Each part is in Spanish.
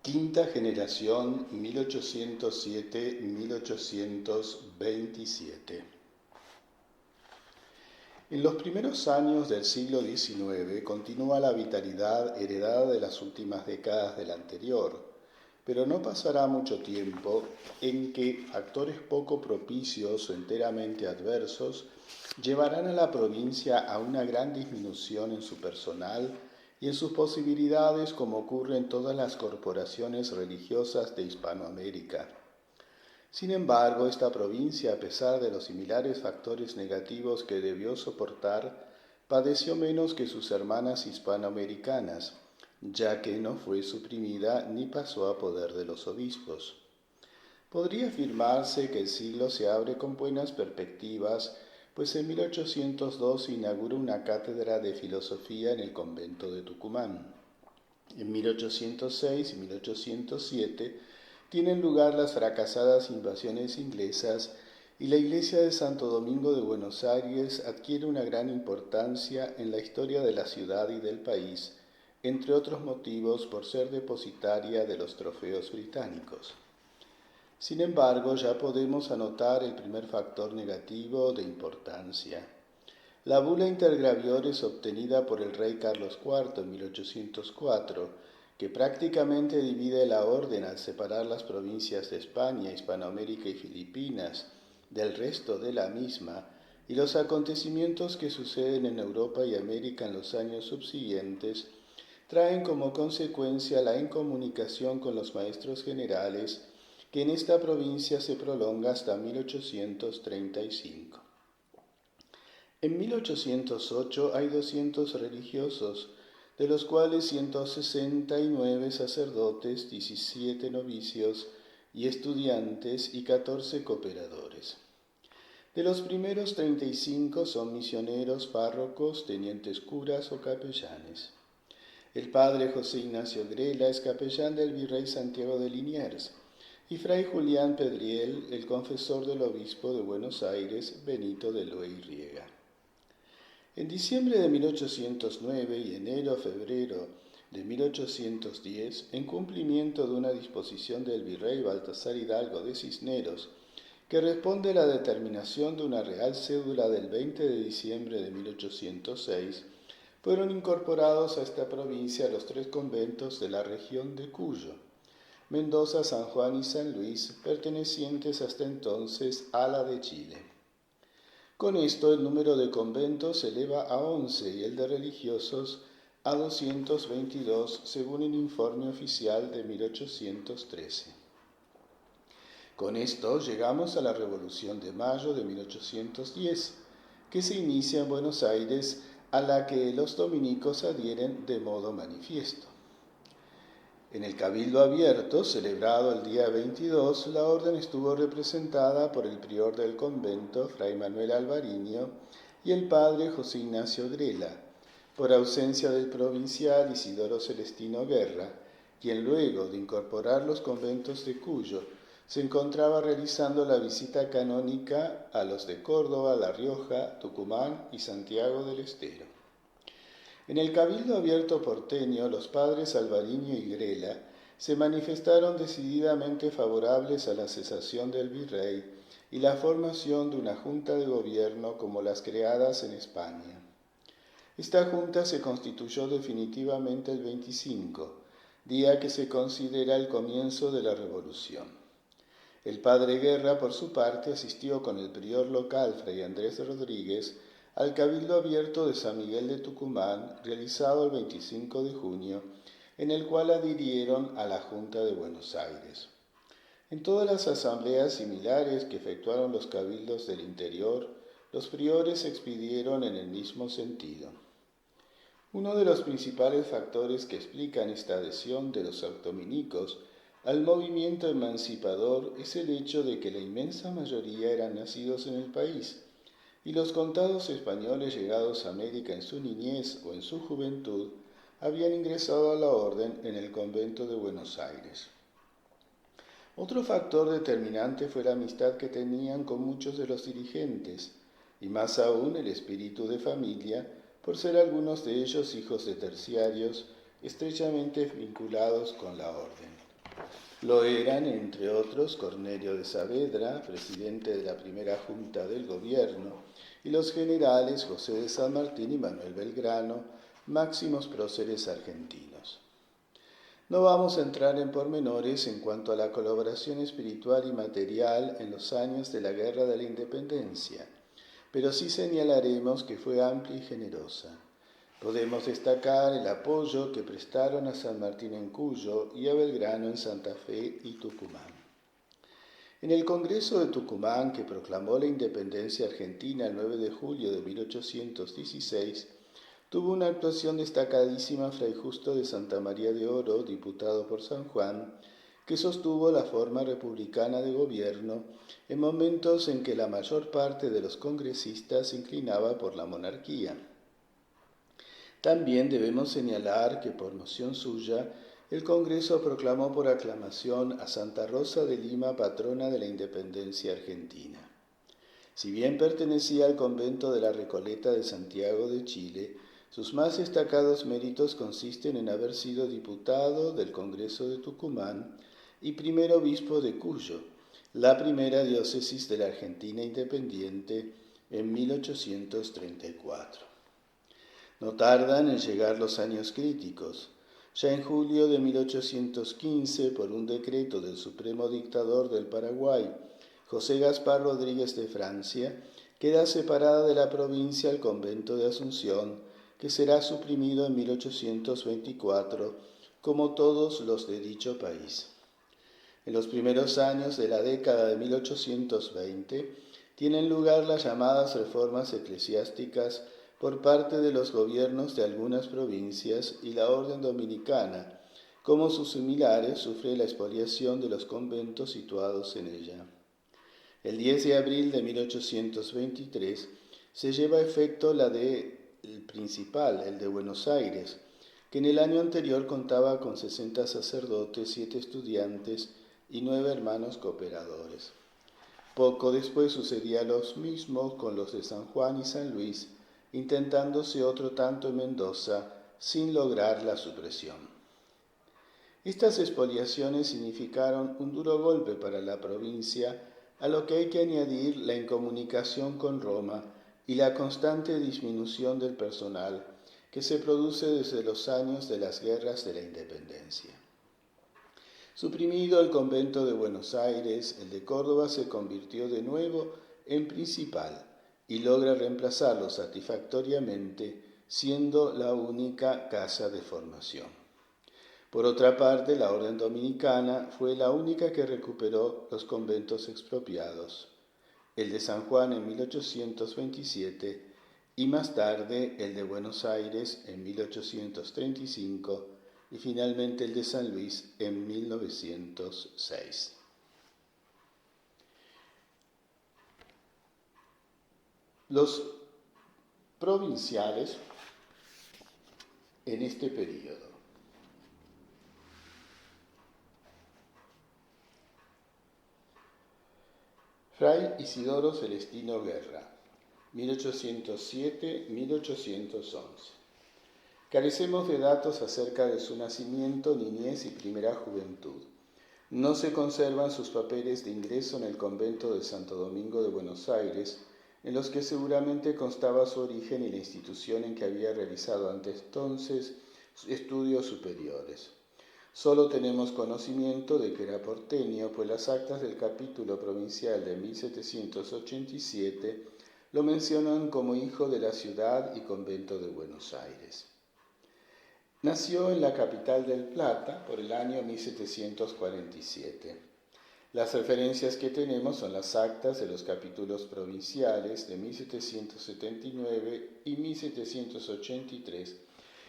Quinta generación 1807-1827. En los primeros años del siglo XIX continúa la vitalidad heredada de las últimas décadas del anterior, pero no pasará mucho tiempo en que factores poco propicios o enteramente adversos llevarán a la provincia a una gran disminución en su personal y en sus posibilidades, como ocurre en todas las corporaciones religiosas de Hispanoamérica. Sin embargo, esta provincia, a pesar de los similares factores negativos que debió soportar, padeció menos que sus hermanas hispanoamericanas, ya que no fue suprimida ni pasó a poder de los obispos. Podría afirmarse que el siglo se abre con buenas perspectivas, pues en 1802 se inaugura una cátedra de filosofía en el convento de Tucumán. En 1806 y 1807 tienen lugar las fracasadas invasiones inglesas y la iglesia de Santo Domingo de Buenos Aires adquiere una gran importancia en la historia de la ciudad y del país, entre otros motivos por ser depositaria de los trofeos británicos. Sin embargo, ya podemos anotar el primer factor negativo de importancia. La bula Intergraviores obtenida por el rey Carlos IV en 1804, que prácticamente divide la orden al separar las provincias de España, Hispanoamérica y Filipinas del resto de la misma, y los acontecimientos que suceden en Europa y América en los años subsiguientes, traen como consecuencia la incomunicación con los maestros generales, que en esta provincia se prolonga hasta 1835. En 1808 hay 200 religiosos, de los cuales 169 sacerdotes, 17 novicios y estudiantes y 14 cooperadores. De los primeros 35 son misioneros, párrocos, tenientes curas o capellanes. El padre José Ignacio Grela es capellán del virrey Santiago de Liniers, y fray Julián Pedriel, el confesor del obispo de Buenos Aires, Benito de Loe y Riega. En diciembre de 1809 y enero-febrero de 1810, en cumplimiento de una disposición del virrey Baltasar Hidalgo de Cisneros, que responde a la determinación de una real cédula del 20 de diciembre de 1806, fueron incorporados a esta provincia los 3 conventos de la región de Cuyo, Mendoza, San Juan y San Luis, pertenecientes hasta entonces a la de Chile. Con esto el número de conventos se eleva a 11 y el de religiosos a 222, según el informe oficial de 1813. Con esto llegamos a la Revolución de Mayo de 1810, que se inicia en Buenos Aires, a la que los dominicos adhieren de modo manifiesto. En el Cabildo Abierto, celebrado el día 22, la orden estuvo representada por el prior del convento, fray Manuel Alvariño, y el padre José Ignacio Grela, por ausencia del provincial Isidoro Celestino Guerra, quien luego de incorporar los conventos de Cuyo, se encontraba realizando la visita canónica a los de Córdoba, La Rioja, Tucumán y Santiago del Estero. En el Cabildo Abierto porteño, los padres Alvariño y Grela se manifestaron decididamente favorables a la cesación del virrey y la formación de una junta de gobierno como las creadas en España. Esta junta se constituyó definitivamente el 25, día que se considera el comienzo de la Revolución. El padre Guerra, por su parte, asistió con el prior local, fray Andrés Rodríguez, al Cabildo Abierto de San Miguel de Tucumán, realizado el 25 de junio, en el cual adhirieron a la Junta de Buenos Aires. En todas las asambleas similares que efectuaron los cabildos del interior, los priores expidieron en el mismo sentido. Uno de los principales factores que explican esta adhesión de los dominicos al movimiento emancipador es el hecho de que la inmensa mayoría eran nacidos en el país, y los contados españoles llegados a América en su niñez o en su juventud habían ingresado a la orden en el convento de Buenos Aires. Otro factor determinante fue la amistad que tenían con muchos de los dirigentes, y más aún el espíritu de familia, por ser algunos de ellos hijos de terciarios estrechamente vinculados con la orden. Lo eran, entre otros, Cornelio de Saavedra, presidente de la primera Junta del Gobierno, y los generales José de San Martín y Manuel Belgrano, máximos próceres argentinos. No vamos a entrar en pormenores en cuanto a la colaboración espiritual y material en los años de la Guerra de la Independencia, pero sí señalaremos que fue amplia y generosa. Podemos destacar el apoyo que prestaron a San Martín en Cuyo y a Belgrano en Santa Fe y Tucumán. En el Congreso de Tucumán, que proclamó la independencia argentina el 9 de julio de 1816, tuvo una actuación destacadísima Fray Justo de Santa María de Oro, diputado por San Juan, que sostuvo la forma republicana de gobierno en momentos en que la mayor parte de los congresistas se inclinaba por la monarquía. También debemos señalar que por moción suya, el Congreso proclamó por aclamación a Santa Rosa de Lima patrona de la independencia argentina. Si bien pertenecía al convento de la Recoleta de Santiago de Chile, sus más destacados méritos consisten en haber sido diputado del Congreso de Tucumán y primer obispo de Cuyo, la primera diócesis de la Argentina independiente, en 1834. No tardan en llegar los años críticos. Ya en julio de 1815, por un decreto del Supremo Dictador del Paraguay, José Gaspar Rodríguez de Francia, queda separada de la provincia el convento de Asunción, que será suprimido en 1824, como todos los de dicho país. En los primeros años de la década de 1820, tienen lugar las llamadas reformas eclesiásticas por parte de los gobiernos de algunas provincias y la orden dominicana, como sus similares, sufre la expoliación de los conventos situados en ella. El 10 de abril de 1823 se lleva a efecto el principal, el de Buenos Aires, que en el año anterior contaba con 60 sacerdotes, 7 estudiantes y 9 hermanos cooperadores. Poco después sucedía lo mismo con los de San Juan y San Luis, intentándose otro tanto en Mendoza, sin lograr la supresión. Estas expoliaciones significaron un duro golpe para la provincia, a lo que hay que añadir la incomunicación con Roma y la constante disminución del personal que se produce desde los años de las guerras de la independencia. Suprimido el convento de Buenos Aires, el de Córdoba se convirtió de nuevo en principal y logra reemplazarlo satisfactoriamente, siendo la única casa de formación. Por otra parte, la orden dominicana fue la única que recuperó los conventos expropiados, el de San Juan en 1827 y más tarde el de Buenos Aires en 1835 y finalmente el de San Luis en 1906. Los provinciales en este periodo. Fray Isidoro Celestino Guerra, 1807-1811. Carecemos de datos acerca de su nacimiento, niñez y primera juventud. No se conservan sus papeles de ingreso en el convento de Santo Domingo de Buenos Aires, en los que seguramente constaba su origen y la institución en que había realizado ante entonces estudios superiores. Solo tenemos conocimiento de que era porteño, pues las actas del capítulo provincial de 1787 lo mencionan como hijo de la ciudad y convento de Buenos Aires. Nació en la capital del Plata por el año 1747. Las referencias que tenemos son las actas de los capítulos provinciales de 1779 y 1783,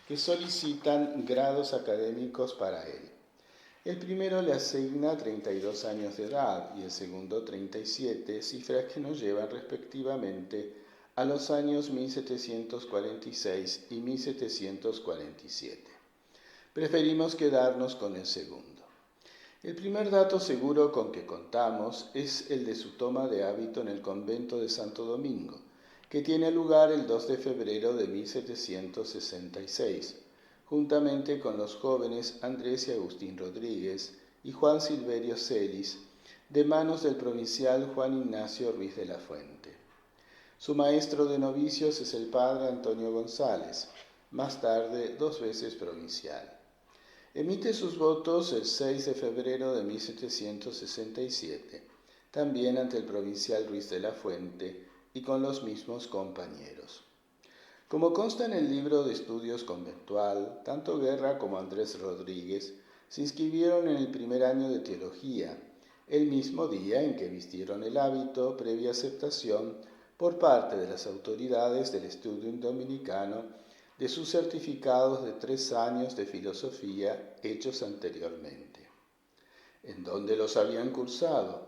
que solicitan grados académicos para él. El primero le asigna 32 años de edad y el segundo 37, cifras que nos llevan respectivamente a los años 1746 y 1747. Preferimos quedarnos con el segundo. El primer dato seguro con que contamos es el de su toma de hábito en el convento de Santo Domingo, que tiene lugar el 2 de febrero de 1766, juntamente con los jóvenes Andrés y Agustín Rodríguez y Juan Silverio Celis, de manos del provincial Juan Ignacio Ruiz de la Fuente. Su maestro de novicios es el padre Antonio González, más tarde 2 veces provincial. Emite sus votos el 6 de febrero de 1767, también ante el provincial Ruiz de la Fuente y con los mismos compañeros. Como consta en el libro de estudios conventual, tanto Guerra como Andrés Rodríguez se inscribieron en el primer año de teología, el mismo día en que vistieron el hábito previa aceptación por parte de las autoridades del estudio dominicano de sus certificados de 3 años de filosofía hechos anteriormente. ¿En dónde los habían cursado?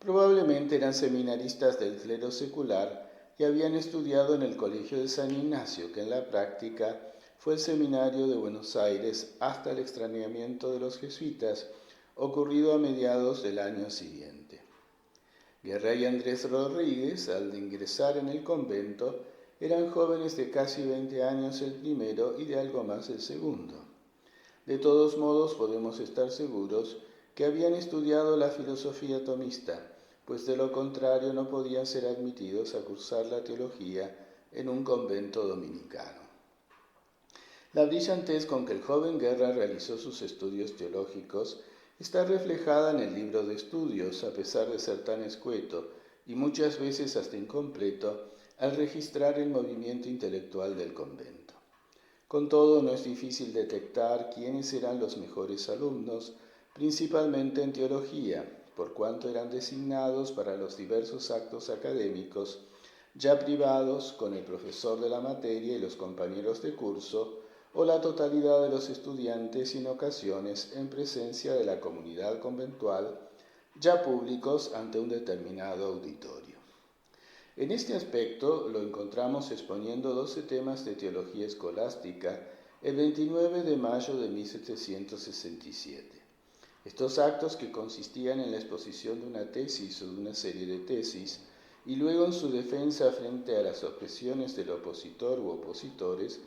Probablemente eran seminaristas del clero secular y habían estudiado en el Colegio de San Ignacio, que en la práctica fue el seminario de Buenos Aires hasta el extrañamiento de los jesuitas, ocurrido a mediados del año siguiente. Guerra y Andrés Rodríguez, al ingresar en el convento, eran jóvenes de casi 20 años el primero y de algo más el segundo. De todos modos, podemos estar seguros que habían estudiado la filosofía tomista, pues de lo contrario no podían ser admitidos a cursar la teología en un convento dominicano. La brillantez con que el joven Guerra realizó sus estudios teológicos está reflejada en el libro de estudios, a pesar de ser tan escueto y muchas veces hasta incompleto, al registrar el movimiento intelectual del convento. Con todo, no es difícil detectar quiénes eran los mejores alumnos, principalmente en teología, por cuanto eran designados para los diversos actos académicos, ya privados con el profesor de la materia y los compañeros de curso, o la totalidad de los estudiantes y en ocasiones en presencia de la comunidad conventual, ya públicos ante un determinado auditorio. En este aspecto lo encontramos exponiendo 12 temas de teología escolástica el 29 de mayo de 1767. Estos actos, que consistían en la exposición de una tesis o de una serie de tesis, y luego en su defensa frente a las objeciones del opositor u opositores,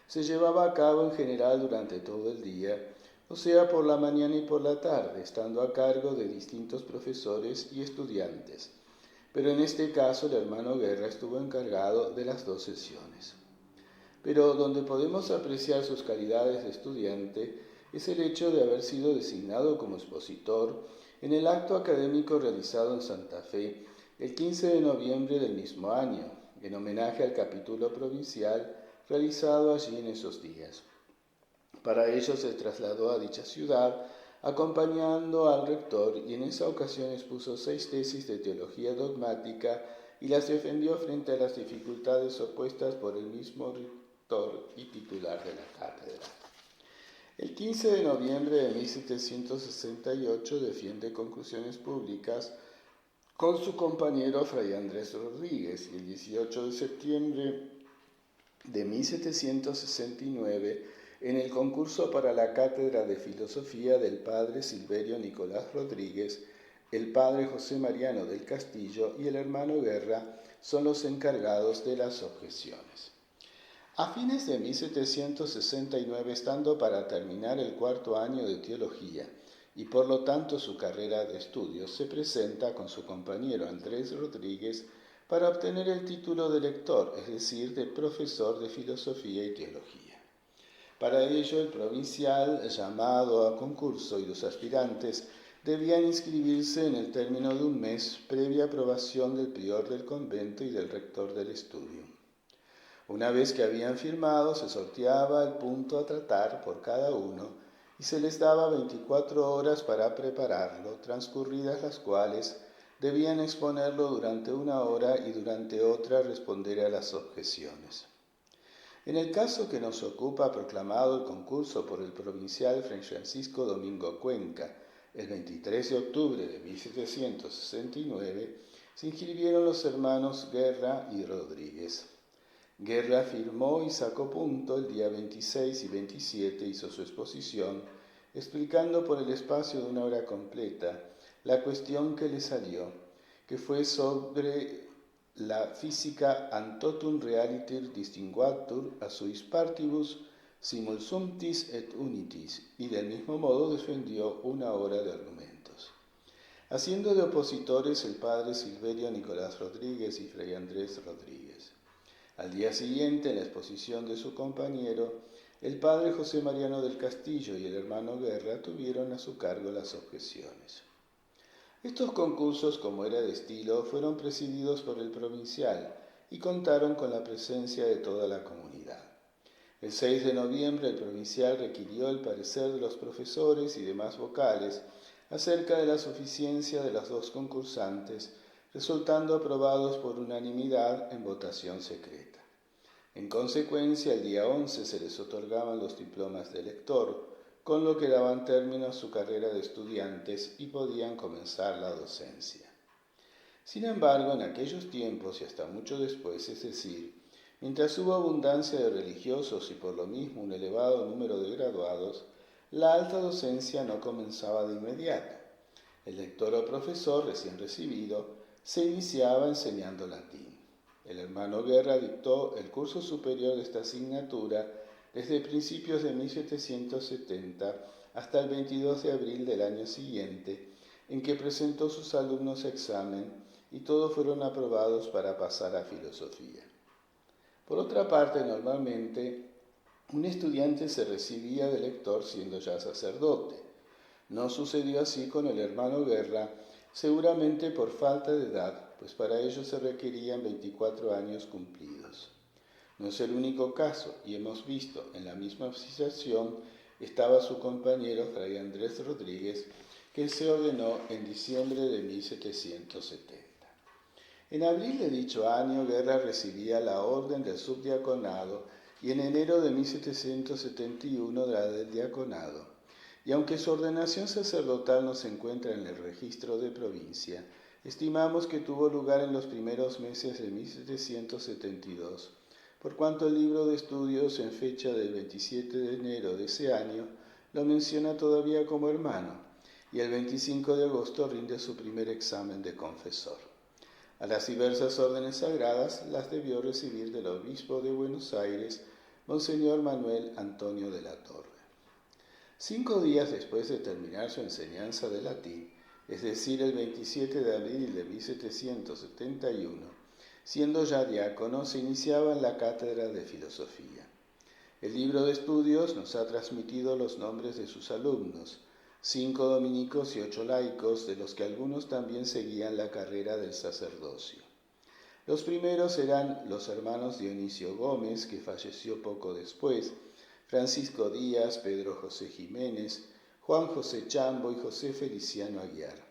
se llevaba a cabo en general durante todo el día, o sea, por la mañana y por la tarde, estando a cargo de distintos profesores y estudiantes. Pero en este caso el hermano Guerra estuvo encargado de las 2 sesiones. Pero donde podemos apreciar sus calidades de estudiante es el hecho de haber sido designado como expositor en el acto académico realizado en Santa Fe el 15 de noviembre del mismo año, en homenaje al capítulo provincial realizado allí en esos días. Para ello se trasladó a dicha ciudad acompañando al rector, y en esa ocasión expuso 6 tesis de teología dogmática y las defendió frente a las dificultades opuestas por el mismo rector y titular de la cátedra. El 15 de noviembre de 1768 defiende conclusiones públicas con su compañero Fray Andrés Rodríguez, y el 18 de septiembre de 1769 en el concurso para la cátedra de filosofía del padre Silverio Nicolás Rodríguez, el padre José Mariano del Castillo y el hermano Guerra son los encargados de las objeciones. A fines de 1769, estando para terminar el 4º año de teología y por lo tanto su carrera de estudios, se presenta con su compañero Andrés Rodríguez para obtener el título de lector, es decir, de profesor de filosofía y teología. Para ello, el provincial, llamado a concurso, y los aspirantes debían inscribirse en el término de un mes, previa aprobación del prior del convento y del rector del estudio. Una vez que habían firmado, se sorteaba el punto a tratar por cada uno y se les daba 24 horas para prepararlo, transcurridas las cuales debían exponerlo durante 1 hora y durante otra responder a las objeciones. En el caso que nos ocupa, proclamado el concurso por el provincial Fray Francisco Domingo Cuenca el 23 de octubre de 1769, se inscribieron los hermanos Guerra y Rodríguez. Guerra firmó y sacó punto el día 26 y 27, hizo su exposición, explicando por el espacio de 1 hora completa la cuestión que le salió, que fue sobre la física an totum realiter distinguatur a suis partibus simul sumptis et unitis, y del mismo modo defendió una hora de argumentos. Haciendo de opositores el padre Silverio Nicolás Rodríguez y fray Andrés Rodríguez. Al día siguiente, en la exposición de su compañero, el padre José Mariano del Castillo y el hermano Guerra tuvieron a su cargo las objeciones. Estos concursos, como era de estilo, fueron presididos por el provincial y contaron con la presencia de toda la comunidad. El 6 de noviembre el provincial requirió el parecer de los profesores y demás vocales acerca de la suficiencia de los dos concursantes, resultando aprobados por unanimidad en votación secreta. En consecuencia, el día 11 se les otorgaban los diplomas de lector, con lo que daban término a su carrera de estudiantes y podían comenzar la docencia. Sin embargo, en aquellos tiempos y hasta mucho después, es decir, mientras hubo abundancia de religiosos y por lo mismo un elevado número de graduados, la alta docencia no comenzaba de inmediato. El lector o profesor recién recibido se iniciaba enseñando latín. El hermano Guerra dictó el curso superior de esta asignatura desde principios de 1770 hasta el 22 de abril del año siguiente, en que presentó sus alumnos a examen y todos fueron aprobados para pasar a filosofía. Por otra parte, normalmente, un estudiante se recibía de lector siendo ya sacerdote. No sucedió así con el hermano Guerra, seguramente por falta de edad, pues para ello se requerían 24 años cumplidos. No es el único caso, y hemos visto en la misma situación estaba su compañero fray Andrés Rodríguez, que se ordenó en diciembre de 1770. En abril de dicho año, Guerra recibía la orden del subdiaconado y en enero de 1771 la del diaconado. Y aunque su ordenación sacerdotal no se encuentra en el registro de provincia, estimamos que tuvo lugar en los primeros meses de 1772, por cuanto el libro de estudios en fecha del 27 de enero de ese año lo menciona todavía como hermano, y el 25 de agosto rinde su primer examen de confesor. A las diversas órdenes sagradas las debió recibir del obispo de Buenos Aires, Monseñor Manuel Antonio de la Torre. 5 días después de terminar su enseñanza de latín, es decir, el 27 de abril de 1771, siendo ya diácono, se iniciaba en la cátedra de filosofía. El libro de estudios nos ha transmitido los nombres de sus alumnos, 5 dominicos y 8 laicos, de los que algunos también seguían la carrera del sacerdocio. Los primeros eran los hermanos Dionisio Gómez, que falleció poco después, Francisco Díaz, Pedro José Jiménez, Juan José Chambo y José Feliciano Aguiar.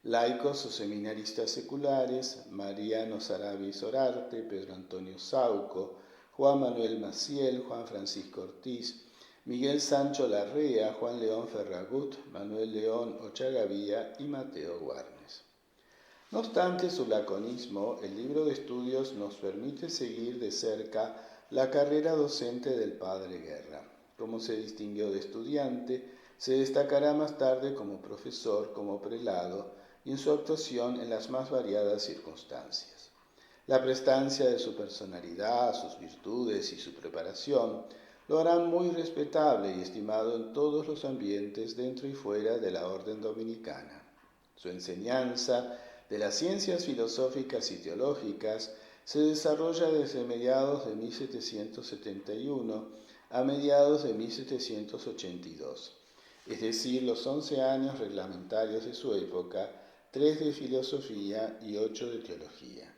Laicos o seminaristas seculares, Mariano Sarabia Sorarte, Pedro Antonio Sauco, Juan Manuel Maciel, Juan Francisco Ortiz, Miguel Sancho Larrea, Juan León Ferragut, Manuel León Ochagavía y Mateo Guarnes. No obstante su laconismo, el libro de estudios nos permite seguir de cerca la carrera docente del padre Guerra. Como se distinguió de estudiante, se destacará más tarde como profesor, como prelado y en su actuación en las más variadas circunstancias. La prestancia de su personalidad, sus virtudes y su preparación lo harán muy respetable y estimado en todos los ambientes dentro y fuera de la orden dominicana. Su enseñanza de las ciencias filosóficas y teológicas se desarrolla desde mediados de 1771 a mediados de 1782, es decir, los 11 años reglamentarios de su época, 3 de filosofía y 8 de teología.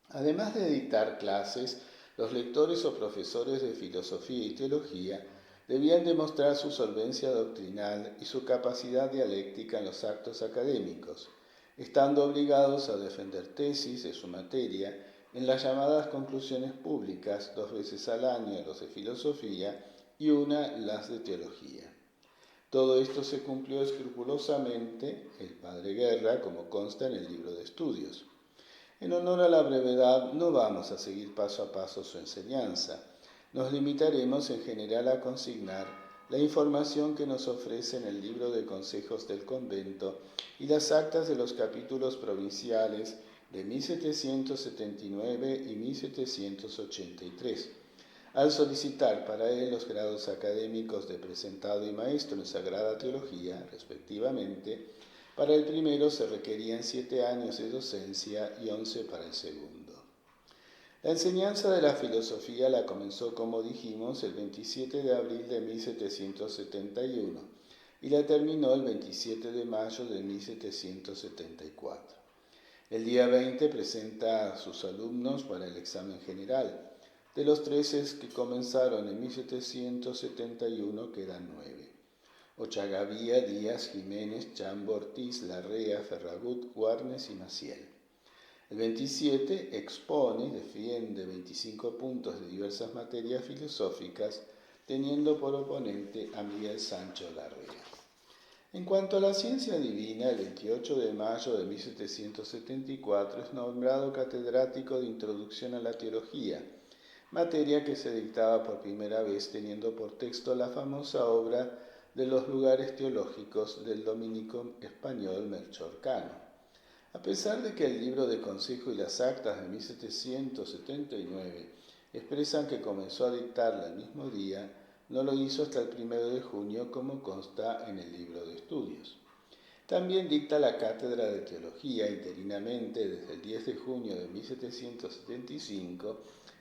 Además de dictar clases, los lectores o profesores de filosofía y teología debían demostrar su solvencia doctrinal y su capacidad dialéctica en los actos académicos, estando obligados a defender tesis de su materia en las llamadas conclusiones públicas, 2 veces al año los de filosofía y una las de teología. Todo esto se cumplió escrupulosamente el padre Guerra, como consta en el libro de estudios. En honor a la brevedad, no vamos a seguir paso a paso su enseñanza. Nos limitaremos en general a consignar la información que nos ofrece en el libro de consejos del convento y las actas de los capítulos provinciales de 1779 y 1783, al solicitar para él los grados académicos de presentado y maestro en Sagrada Teología, respectivamente. Para el primero se requerían 7 años de docencia y 11 para el segundo. La enseñanza de la filosofía la comenzó, como dijimos, el 27 de abril de 1771 y la terminó el 27 de mayo de 1774. El día 20 presenta a sus alumnos para el examen general. De los 13 que comenzaron en 1771 quedan 9. Ochagavía, Díaz, Jiménez, Chambo, Ortiz, Larrea, Ferragut, Guarnes y Maciel. El 27 expone y defiende 25 puntos de diversas materias filosóficas, teniendo por oponente a Miguel Sancho Larrea. En cuanto a la ciencia divina, el 28 de mayo de 1774 es nombrado catedrático de Introducción a la Teología, materia que se dictaba por primera vez teniendo por texto la famosa obra de los lugares teológicos del dominico español Melchor Cano. A pesar de que el libro de consejo y las actas de 1779 expresan que comenzó a dictarla el mismo día, no lo hizo hasta el 1 de junio, como consta en el libro de estudios. También dicta la cátedra de teología interinamente desde el 10 de junio de 1775,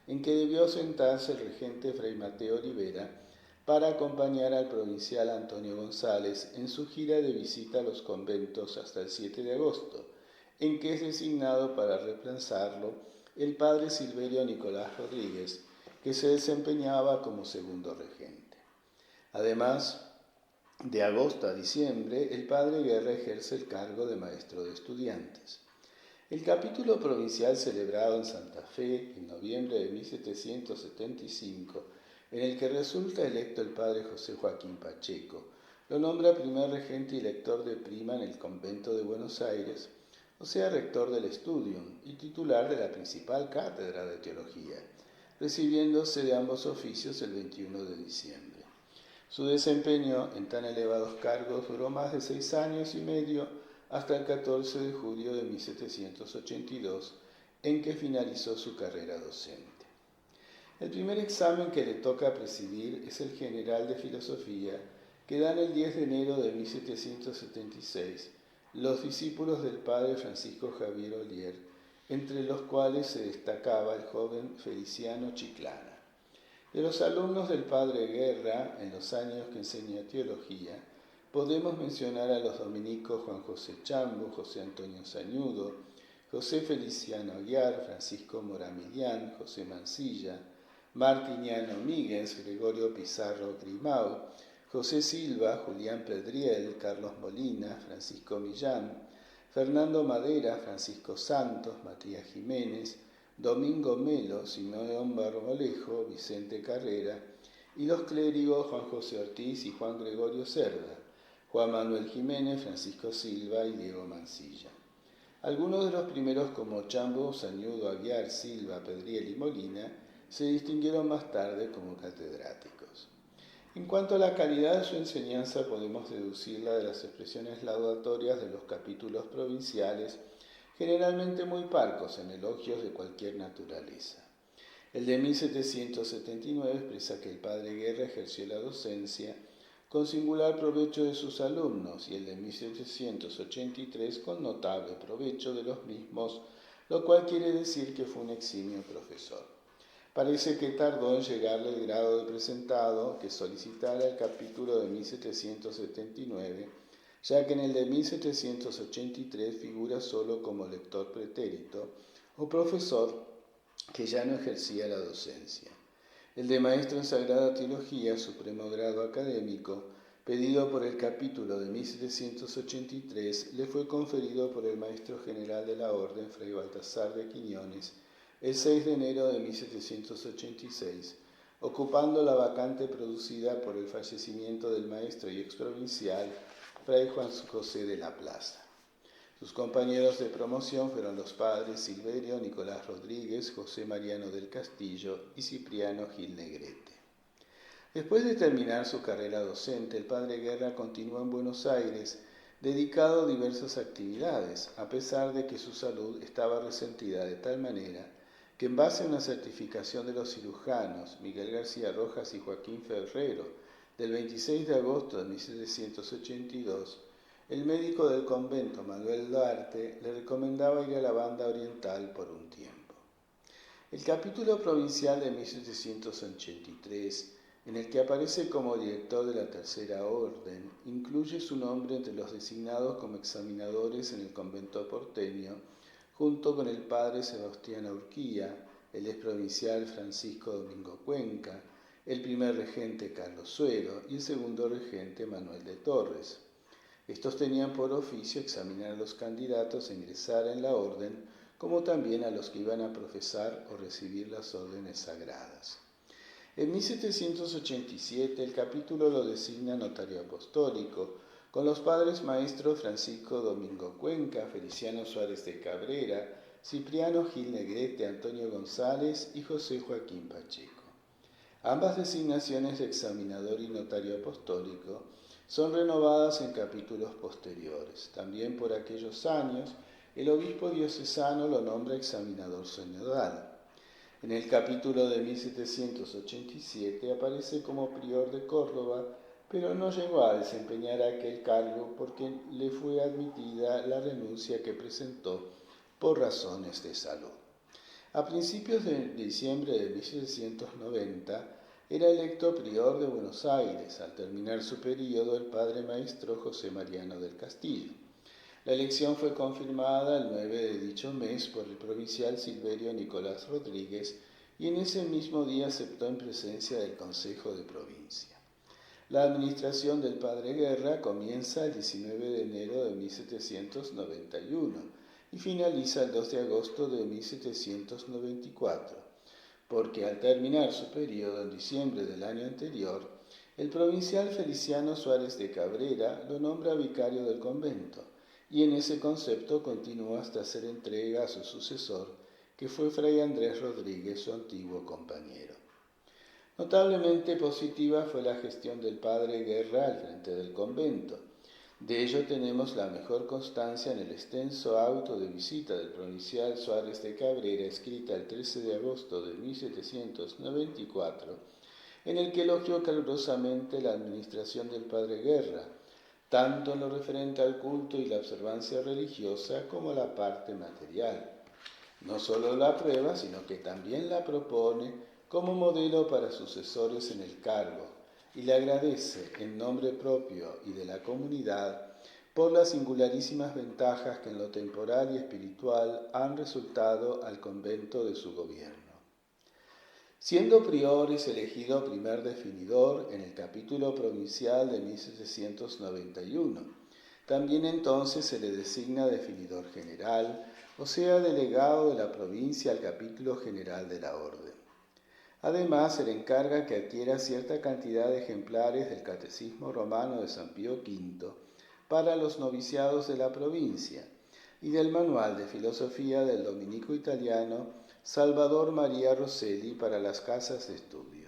en que debió sentarse el regente Fray Mateo Olivera para acompañar al provincial Antonio González en su gira de visita a los conventos hasta el 7 de agosto, en que es designado para reemplazarlo el padre Silverio Nicolás Rodríguez, que se desempeñaba como segundo regente. Además, de agosto a diciembre, el padre Guerra ejerce el cargo de maestro de estudiantes. El capítulo provincial celebrado en Santa Fe en noviembre de 1775, en el que resulta electo el padre José Joaquín Pacheco, lo nombra primer regente y lector de prima en el convento de Buenos Aires, o sea, rector del Studium y titular de la principal cátedra de teología, recibiéndose de ambos oficios el 21 de diciembre. Su desempeño en tan elevados cargos duró más de 6 años y medio, hasta el 14 de julio de 1782, en que finalizó su carrera docente. El primer examen que le toca presidir es el general de filosofía, que dan el 10 de enero de 1776 los discípulos del padre Francisco Javier Olier, entre los cuales se destacaba el joven Feliciano Chiclana. De los alumnos del padre Guerra, en los años que enseña teología, podemos mencionar a los dominicos Juan José Chambo, José Antonio Sañudo, José Feliciano Aguiar, Francisco Moramillán, José Mansilla, Martiniano Míguez, Gregorio Pizarro Grimau, José Silva, Julián Pedriel, Carlos Molina, Francisco Millán, Fernando Madera, Francisco Santos, Matías Jiménez, Domingo Melo, Simeón Barbolejo, Vicente Carrera, y los clérigos Juan José Ortiz y Juan Gregorio Cerda, Juan Manuel Jiménez, Francisco Silva y Diego Mansilla. Algunos de los primeros, como Chambo, Sañudo, Aguiar, Silva, Pedriel y Molina, se distinguieron más tarde como catedráticos. En cuanto a la calidad de su enseñanza, podemos deducirla de las expresiones laudatorias de los capítulos provinciales, generalmente muy parcos en elogios de cualquier naturaleza. El de 1779 expresa que el padre Guerra ejerció la docencia con singular provecho de sus alumnos y el de 1783 con notable provecho de los mismos, lo cual quiere decir que fue un eximio profesor. Parece que tardó en llegarle el grado de presentado que solicitara el capítulo de 1779, ya que en el de 1783 figura solo como lector pretérito o profesor que ya no ejercía la docencia. El de maestro en Sagrada Teología, supremo grado académico, pedido por el capítulo de 1783, le fue conferido por el maestro general de la Orden, Fray Baltasar de Quiñones, el 6 de enero de 1786, ocupando la vacante producida por el fallecimiento del maestro y exprovincial Fray Juan José de la Plaza. Sus compañeros de promoción fueron los padres Silverio Nicolás Rodríguez, José Mariano del Castillo y Cipriano Gil Negrete. Después de terminar su carrera docente, el padre Guerra continuó en Buenos Aires, dedicado a diversas actividades, a pesar de que su salud estaba resentida de tal manera que en base a una certificación de los cirujanos Miguel García Rojas y Joaquín Ferrero del 26 de agosto de 1782, el médico del convento Manuel Duarte le recomendaba ir a la Banda Oriental por un tiempo. El capítulo provincial de 1783, en el que aparece como director de la Tercera Orden, incluye su nombre entre los designados como examinadores en el convento porteño, junto con el padre Sebastián Urquía, el exprovincial Francisco Domingo Cuenca, el primer regente Carlos Suero y el segundo regente Manuel de Torres. Estos tenían por oficio examinar a los candidatos a ingresar en la orden, como también a los que iban a profesar o recibir las órdenes sagradas. En 1787 el capítulo lo designa notario apostólico, con los padres maestros Francisco Domingo Cuenca, Feliciano Suárez de Cabrera, Cipriano Gil Negrete, Antonio González y José Joaquín Pacheco. Ambas designaciones de examinador y notario apostólico son renovadas en capítulos posteriores. También por aquellos años, el obispo diocesano lo nombra examinador sinodal. En el capítulo de 1787 aparece como prior de Córdoba, pero no llegó a desempeñar aquel cargo porque le fue admitida la renuncia que presentó por razones de salud. A principios de diciembre de 1790 era electo prior de Buenos Aires. Al terminar su período, el padre maestro José Mariano del Castillo. La elección fue confirmada el 9 de dicho mes por el provincial Silverio Nicolás Rodríguez y en ese mismo día aceptó en presencia del Consejo de Provincia. La administración del padre Guerra comienza el 19 de enero de 1791 y finaliza el 2 de agosto de 1794, porque al terminar su periodo en diciembre del año anterior, el provincial Feliciano Suárez de Cabrera lo nombra vicario del convento, y en ese concepto continúa hasta hacer entrega a su sucesor, que fue Fray Andrés Rodríguez, su antiguo compañero. Notablemente positiva fue la gestión del padre Guerra al frente del convento. De ello tenemos la mejor constancia en el extenso auto de visita del provincial Suárez de Cabrera, escrita el 13 de agosto de 1794, en el que elogió calurosamente la administración del padre Guerra, tanto en lo referente al culto y la observancia religiosa como la parte material. No solo la aprueba, sino que también la propone como modelo para sucesores en el cargo, y le agradece en nombre propio y de la comunidad por las singularísimas ventajas que en lo temporal y espiritual han resultado al convento de su gobierno. Siendo prior es elegido primer definidor en el capítulo provincial de 1791. También entonces se le designa definidor general, o sea, delegado de la provincia al capítulo general de la orden. Además, se le encarga que adquiera cierta cantidad de ejemplares del Catecismo Romano de San Pío V para los noviciados de la provincia y del Manual de Filosofía del dominico italiano Salvador María Rosselli para las casas de estudio.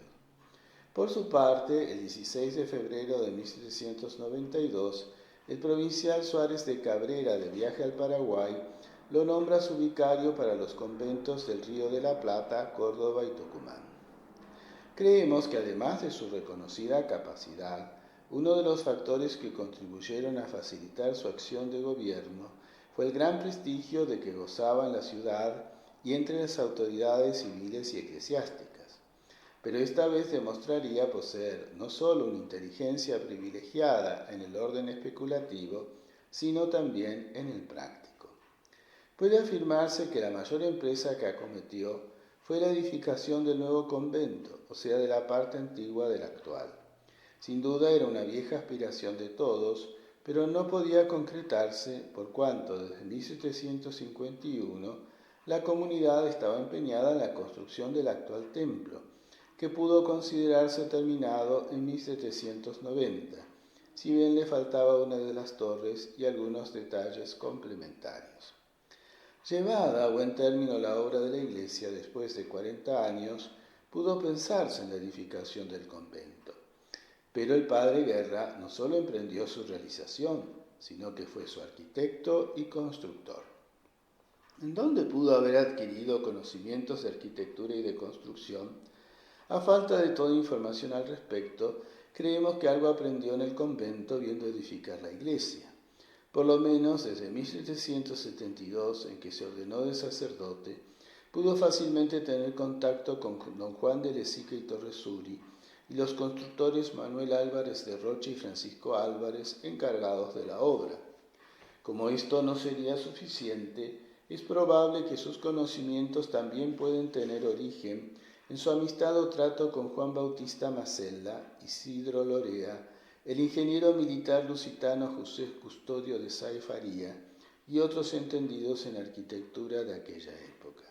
Por su parte, el 16 de febrero de 1792, el provincial Suárez de Cabrera, de viaje al Paraguay, lo nombra su vicario para los conventos del Río de la Plata, Córdoba y Tucumán. Creemos que además de su reconocida capacidad, uno de los factores que contribuyeron a facilitar su acción de gobierno fue el gran prestigio de que gozaba en la ciudad y entre las autoridades civiles y eclesiásticas. Pero esta vez demostraría poseer no solo una inteligencia privilegiada en el orden especulativo, sino también en el práctico. Puede afirmarse que la mayor empresa que acometió fue la edificación del nuevo convento, o sea, de la parte antigua del actual. Sin duda era una vieja aspiración de todos, pero no podía concretarse por cuanto desde 1751 la comunidad estaba empeñada en la construcción del actual templo, que pudo considerarse terminado en 1790, si bien le faltaba una de las torres y algunos detalles complementarios. Llevada a buen término la obra de la iglesia después de 40 años, pudo pensarse en la edificación del convento. Pero el padre Guerra no solo emprendió su realización, sino que fue su arquitecto y constructor. en donde pudo haber adquirido conocimientos de arquitectura y de construcción. A falta de toda información al respecto, creemos que algo aprendió en el convento viendo edificar la iglesia. Por lo menos desde 1772, en que se ordenó de sacerdote, pudo fácilmente tener contacto con don Juan de Lezica y Torresuri y los constructores Manuel Álvarez de Rocha y Francisco Álvarez, encargados de la obra. Como esto no sería suficiente, es probable que sus conocimientos también pueden tener origen en su amistad o trato con Juan Bautista Macella, Isidro Lorea, el ingeniero militar lusitano José Custodio de Sá y Faría y otros entendidos en arquitectura de aquella época.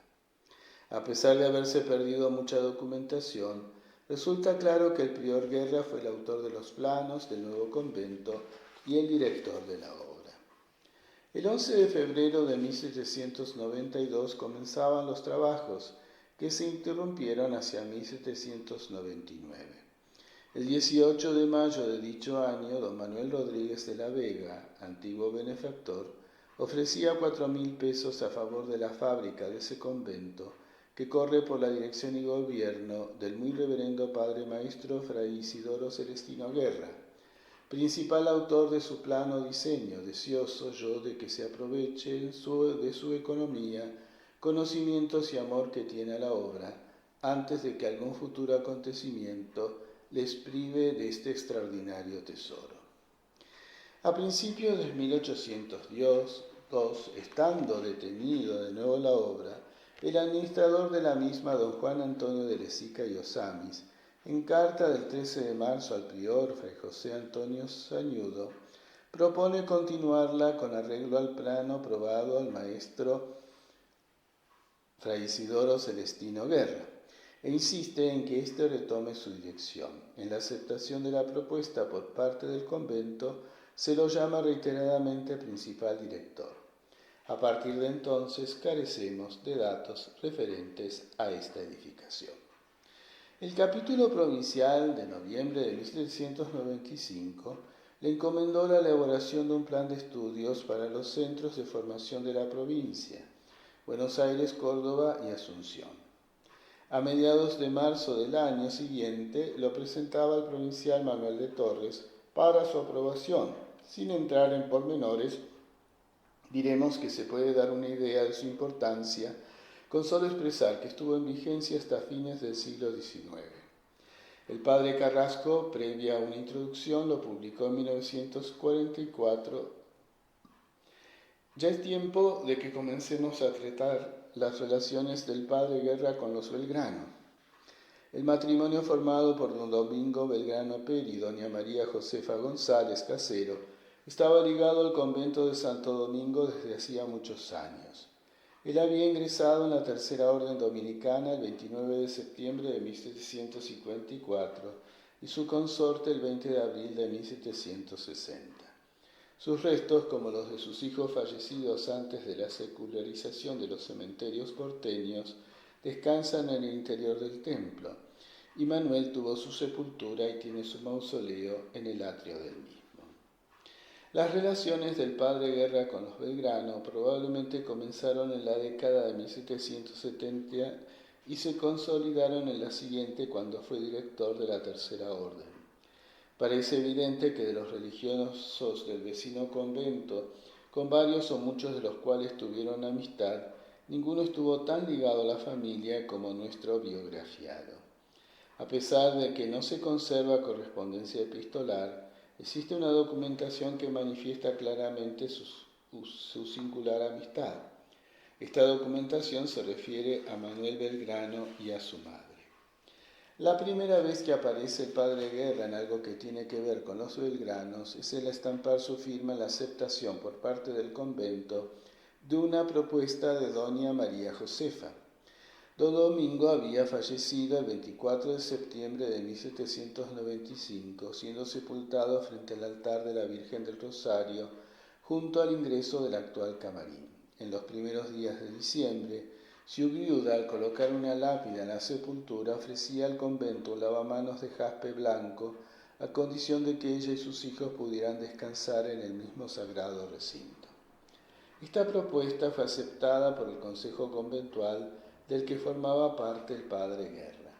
A pesar de haberse perdido mucha documentación, resulta claro que el prior Guerra fue el autor de los planos del nuevo convento y el director de la obra. El 11 de febrero de 1792 comenzaban los trabajos, que se interrumpieron hacia 1799. El 18 de mayo de dicho año, don Manuel Rodríguez de la Vega, antiguo benefactor, ofrecía 4.000 pesos a favor de la fábrica de ese convento, que corre por la dirección y gobierno del muy reverendo padre maestro fray Isidoro Celestino Guerra, principal autor de su plano diseño, deseoso yo de que se aproveche de su economía, conocimientos y amor que tiene a la obra, antes de que algún futuro acontecimiento les prive de este extraordinario tesoro. A principios de 1802, estando detenido de nuevo la obra, el administrador de la misma, don Juan Antonio de Lezica y Osamis, en carta del 13 de marzo al prior fray José Antonio Sañudo, propone continuarla con arreglo al plano aprobado al maestro fray Isidoro Celestino Guerra, e insiste en que éste retome su dirección. En la aceptación de la propuesta por parte del convento, se lo llama reiteradamente principal director. A partir de entonces carecemos de datos referentes a esta edificación. El capítulo provincial de noviembre de 1795 le encomendó la elaboración de un plan de estudios para los centros de formación de la provincia, Buenos Aires, Córdoba y Asunción. A mediados de marzo del año siguiente lo presentaba el provincial Manuel de Torres para su aprobación. Sin entrar en pormenores, diremos que se puede dar una idea de su importancia con solo expresar que estuvo en vigencia hasta fines del siglo XIX. El padre Carrasco, previa a una introducción, lo publicó en 1944. Ya es tiempo de que comencemos a tratar las relaciones del padre Guerra con los Belgrano. El matrimonio formado por don Domingo Belgrano Peri y doña María Josefa González Casero estaba ligado al convento de Santo Domingo desde hacía muchos años. Él había ingresado en la Tercera Orden Dominicana el 29 de septiembre de 1754 y su consorte el 20 de abril de 1760. Sus restos, como los de sus hijos fallecidos antes de la secularización de los cementerios porteños, descansan en el interior del templo, y Manuel tuvo su sepultura y tiene su mausoleo en el atrio del mismo. Las relaciones del padre Guerra con los Belgrano probablemente comenzaron en la década de 1770 y se consolidaron en la siguiente cuando fue director de la Tercera Orden. Parece evidente que de los religiosos del vecino convento, con varios o muchos de los cuales tuvieron amistad, ninguno estuvo tan ligado a la familia como nuestro biografiado. A pesar de que no se conserva correspondencia epistolar, existe una documentación que manifiesta claramente su singular amistad. Esta documentación se refiere a Manuel Belgrano y a su madre. La primera vez que aparece el padre Guerra en algo que tiene que ver con los Belgranos es el estampar su firma en la aceptación por parte del convento de una propuesta de doña María Josefa. Don Domingo había fallecido el 24 de septiembre de 1795, siendo sepultado frente al altar de la Virgen del Rosario, junto al ingreso del actual camarín. En los primeros días de diciembre, su viuda, al colocar una lápida en la sepultura, ofrecía al convento un lavamanos de jaspe blanco, a condición de que ella y sus hijos pudieran descansar en el mismo sagrado recinto. Esta propuesta fue aceptada por el Consejo Conventual del que formaba parte el padre Guerra.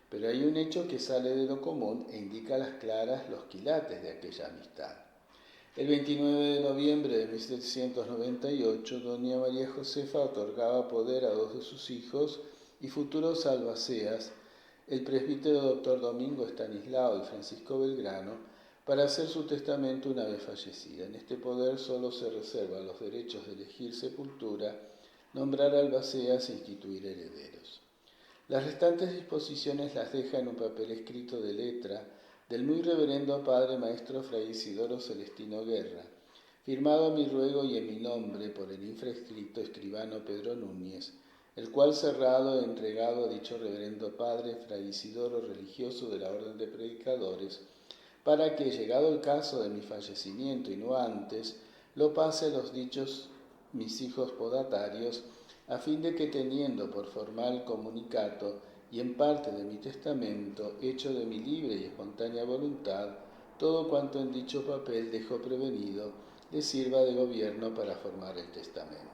Pero hay un hecho que sale de lo común e indica a las claras los quilates de aquella amistad. El 29 de noviembre de 1798, doña María Josefa otorgaba poder a dos de sus hijos y futuros albaceas, el presbítero doctor Domingo Estanislao y Francisco Belgrano, para hacer su testamento una vez fallecida. En este poder solo se reservan los derechos de elegir sepultura, nombrar albaceas e instituir herederos. Las restantes disposiciones las deja en un papel escrito de letra del muy reverendo padre maestro fray Isidoro Celestino Guerra, firmado a mi ruego y en mi nombre por el infraescrito escribano Pedro Núñez, el cual cerrado he entregado a dicho reverendo padre fray Isidoro, religioso de la Orden de Predicadores, para que, llegado el caso de mi fallecimiento y no antes, lo pase a los dichos mis hijos podatarios, a fin de que, teniendo por formal comunicato y en parte de mi testamento, hecho de mi libre y espontánea voluntad, todo cuanto en dicho papel dejo prevenido, le sirva de gobierno para formar el testamento.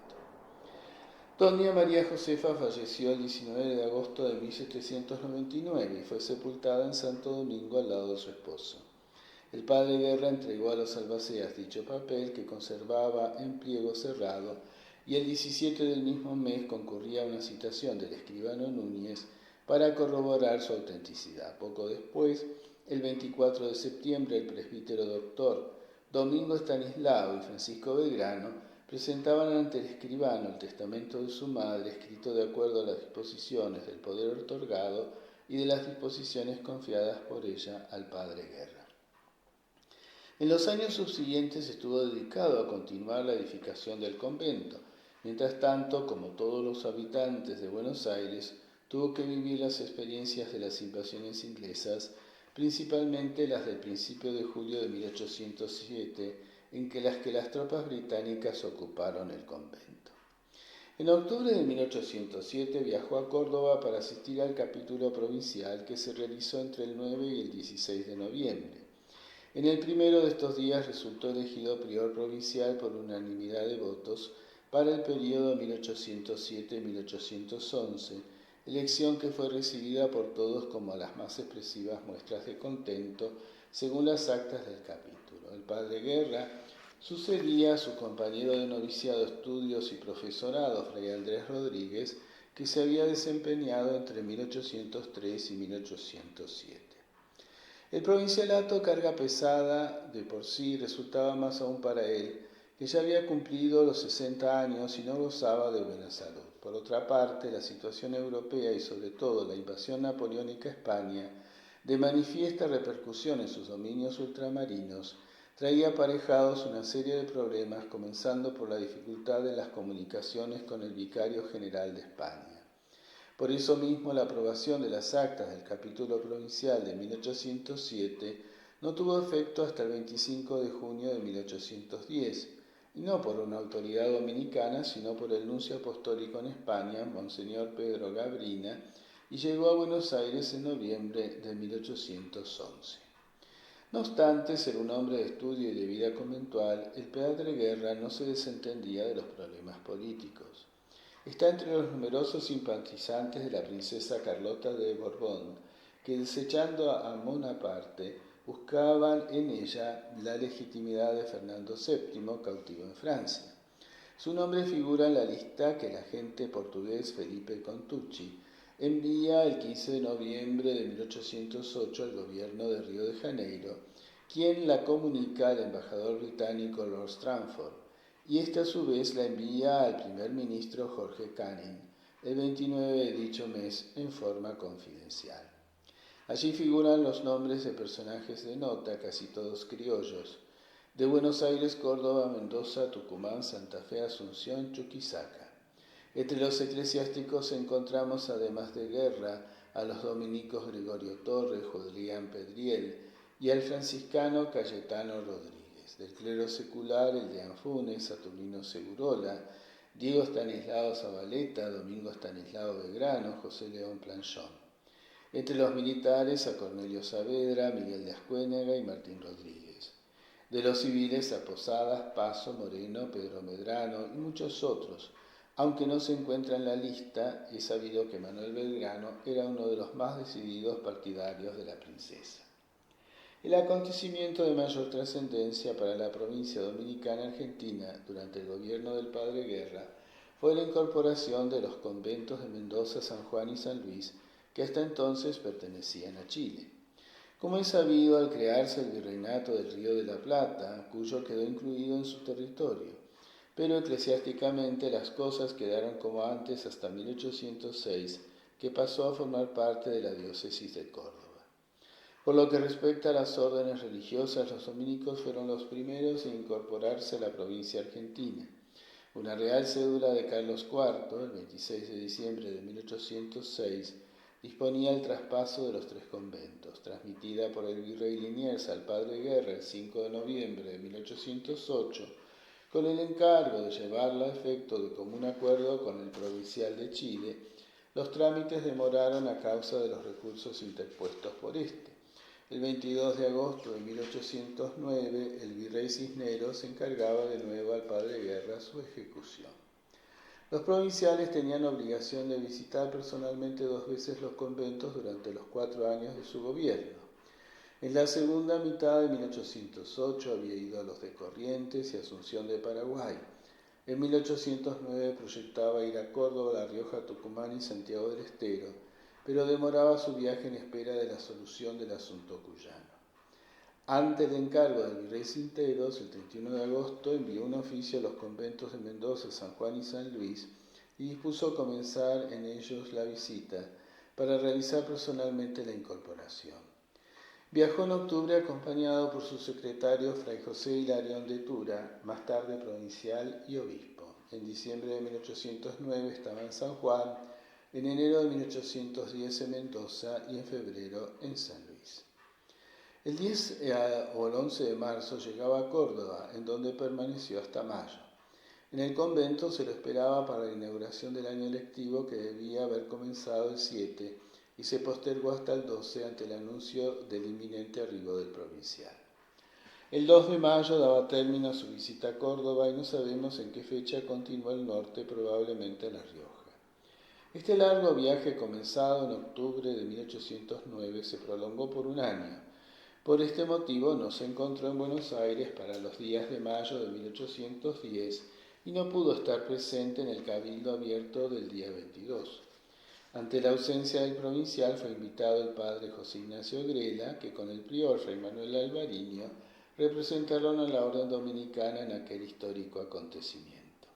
Doña María Josefa falleció el 19 de agosto de 1799 y fue sepultada en Santo Domingo al lado de su esposo. El padre Guerra entregó a los albaceas dicho papel, que conservaba en pliego cerrado, y el 17 del mismo mes concurría una citación del escribano Núñez para corroborar su autenticidad. Poco después, el 24 de septiembre, el presbítero doctor Domingo Estanislao y Francisco Belgrano presentaban ante el escribano el testamento de su madre, escrito de acuerdo a las disposiciones del poder otorgado y de las disposiciones confiadas por ella al padre Guerra. En los años subsiguientes estuvo dedicado a continuar la edificación del convento. Mientras tanto, como todos los habitantes de Buenos Aires, tuvo que vivir las experiencias de las invasiones inglesas, principalmente las del principio de julio de 1807, en que las tropas británicas ocuparon el convento. En octubre de 1807 viajó a Córdoba para asistir al capítulo provincial que se realizó entre el 9 y el 16 de noviembre. En el primero de estos días resultó elegido prior provincial por unanimidad de votos para el período 1807-1811, elección que fue recibida por todos como las más expresivas muestras de contento, según las actas del capítulo. El padre Guerra sucedía a su compañero de noviciado, estudios y profesorado, fray Andrés Rodríguez, que se había desempeñado entre 1803 y 1807. El provincialato, carga pesada de por sí, resultaba más aún para él, que ya había cumplido los 60 años y no gozaba de buena salud. Por otra parte, la situación europea y sobre todo la invasión napoleónica a España, de manifiesta repercusión en sus dominios ultramarinos, traía aparejados una serie de problemas, comenzando por la dificultad en las comunicaciones con el vicario general de España. Por eso mismo, la aprobación de las actas del capítulo provincial de 1807 no tuvo efecto hasta el 25 de junio de 1810, y no por una autoridad dominicana, sino por el nuncio apostólico en España, Monseñor Pedro Gabrina, y llegó a Buenos Aires en noviembre de 1811. No obstante ser un hombre de estudio y de vida conventual, el padre Guerra no se desentendía de los problemas políticos. Está entre los numerosos simpatizantes de la princesa Carlota de Borbón, que, desechando a Bonaparte, buscaban en ella la legitimidad de Fernando VII, cautivo en Francia. Su nombre figura en la lista que el agente portugués Felipe Contucci envía el 15 de noviembre de 1808 al gobierno de Río de Janeiro, quien la comunica al embajador británico Lord Stranford, y éste a su vez la envía al primer ministro Jorge Canning el 29 de dicho mes en forma confidencial. Allí figuran los nombres de personajes de nota, casi todos criollos, de Buenos Aires, Córdoba, Mendoza, Tucumán, Santa Fe, Asunción, Chuquisaca. Entre los eclesiásticos encontramos, además de Guerra, a los dominicos Gregorio Torres, Julián Pedriel y al franciscano Cayetano Rodríguez. Del clero secular, el de Anfunes, Saturnino Segurola, Diego Estanislao Zabaleta, Domingo Estanislao Belgrano, José León Planchón. Entre los militares, a Cornelio Saavedra, Miguel de Ascuénaga y Martín Rodríguez. De los civiles a Posadas, Paso, Moreno, Pedro Medrano y muchos otros. Aunque no se encuentra en la lista, es sabido que Manuel Belgrano era uno de los más decididos partidarios de la princesa. El acontecimiento de mayor trascendencia para la provincia dominicana argentina durante el gobierno del padre Guerra fue la incorporación de los conventos de Mendoza, San Juan y San Luis, que hasta entonces pertenecían a Chile. Como es sabido, al crearse el virreinato del Río de la Plata, Cuyo quedó incluido en su territorio, pero eclesiásticamente las cosas quedaron como antes hasta 1806, que pasó a formar parte de la diócesis de Córdoba. Por lo que respecta a las órdenes religiosas, los dominicos fueron los primeros en incorporarse a la provincia argentina. Una real cédula de Carlos IV, el 26 de diciembre de 1806, disponía el traspaso de los 3 conventos, transmitida por el virrey Liniers al padre Guerra el 5 de noviembre de 1808, con el encargo de llevarla a efecto de común acuerdo con el provincial de Chile. Los trámites demoraron a causa de los recursos interpuestos por este. El 22 de agosto de 1809, el virrey Cisneros encargaba de nuevo al padre Guerra su ejecución. Los provinciales tenían obligación de visitar personalmente 2 veces los conventos durante los 4 años de su gobierno. En la segunda mitad de 1808 había ido a los de Corrientes y Asunción de Paraguay. En 1809 proyectaba ir a Córdoba, La Rioja, Tucumán y Santiago del Estero, pero demoraba su viaje en espera de la solución del asunto cuyano. Ante el encargo del virrey Cisneros, el 31 de agosto envió un oficio a los conventos de Mendoza, San Juan y San Luis y dispuso comenzar en ellos la visita para realizar personalmente la incorporación. Viajó en octubre acompañado por su secretario Fray José Hilarión de Tura, más tarde provincial y obispo. En diciembre de 1809 estaba en San Juan, en enero de 1810 en Mendoza y en febrero en San Luis. El 10 o el 11 de marzo llegaba a Córdoba, en donde permaneció hasta mayo. En el convento se lo esperaba para la inauguración del año lectivo, que debía haber comenzado el 7 y se postergó hasta el 12 ante el anuncio del inminente arribo del provincial. El 2 de mayo daba término a su visita a Córdoba y no sabemos en qué fecha continuó al norte, probablemente a La Rioja. Este largo viaje, comenzado en octubre de 1809, se prolongó por un año. Por este motivo no se encontró en Buenos Aires para los días de mayo de 1810 y no pudo estar presente en el Cabildo Abierto del día 22. Ante la ausencia del provincial fue invitado el padre José Ignacio Grela, que con el prior Fray Manuel Alvariño representaron a la orden dominicana en aquel histórico acontecimiento.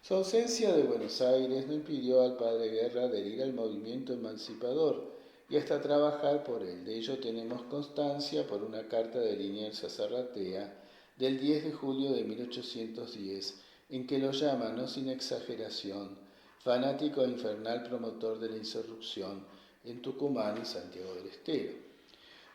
Su ausencia de Buenos Aires no impidió al padre Guerra adherir al movimiento emancipador y hasta trabajar por él. De ello tenemos constancia por una carta de Liniers a Zarratea del 10 de julio de 1810, en que lo llama, no sin exageración, fanático e infernal promotor de la insurrección en Tucumán y Santiago del Estero.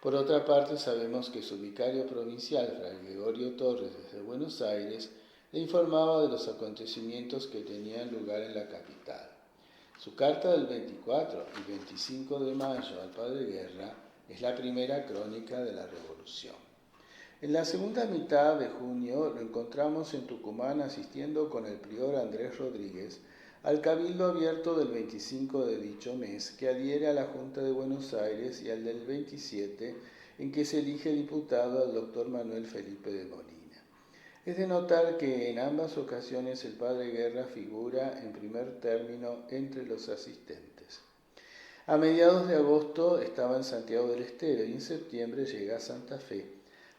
Por otra parte, sabemos que su vicario provincial, Fray Gregorio Torres, desde Buenos Aires, le informaba de los acontecimientos que tenían lugar en la capital. Su carta del 24 y 25 de mayo al padre Guerra es la primera crónica de la Revolución. En la segunda mitad de junio lo encontramos en Tucumán asistiendo con el prior Andrés Rodríguez al Cabildo Abierto del 25 de dicho mes, que adhiere a la Junta de Buenos Aires, y al del 27, en que se elige diputado al doctor Manuel Felipe de Molina. Es de notar que en ambas ocasiones el padre Guerra figura en primer término entre los asistentes. A mediados de agosto estaba en Santiago del Estero y en septiembre llega a Santa Fe.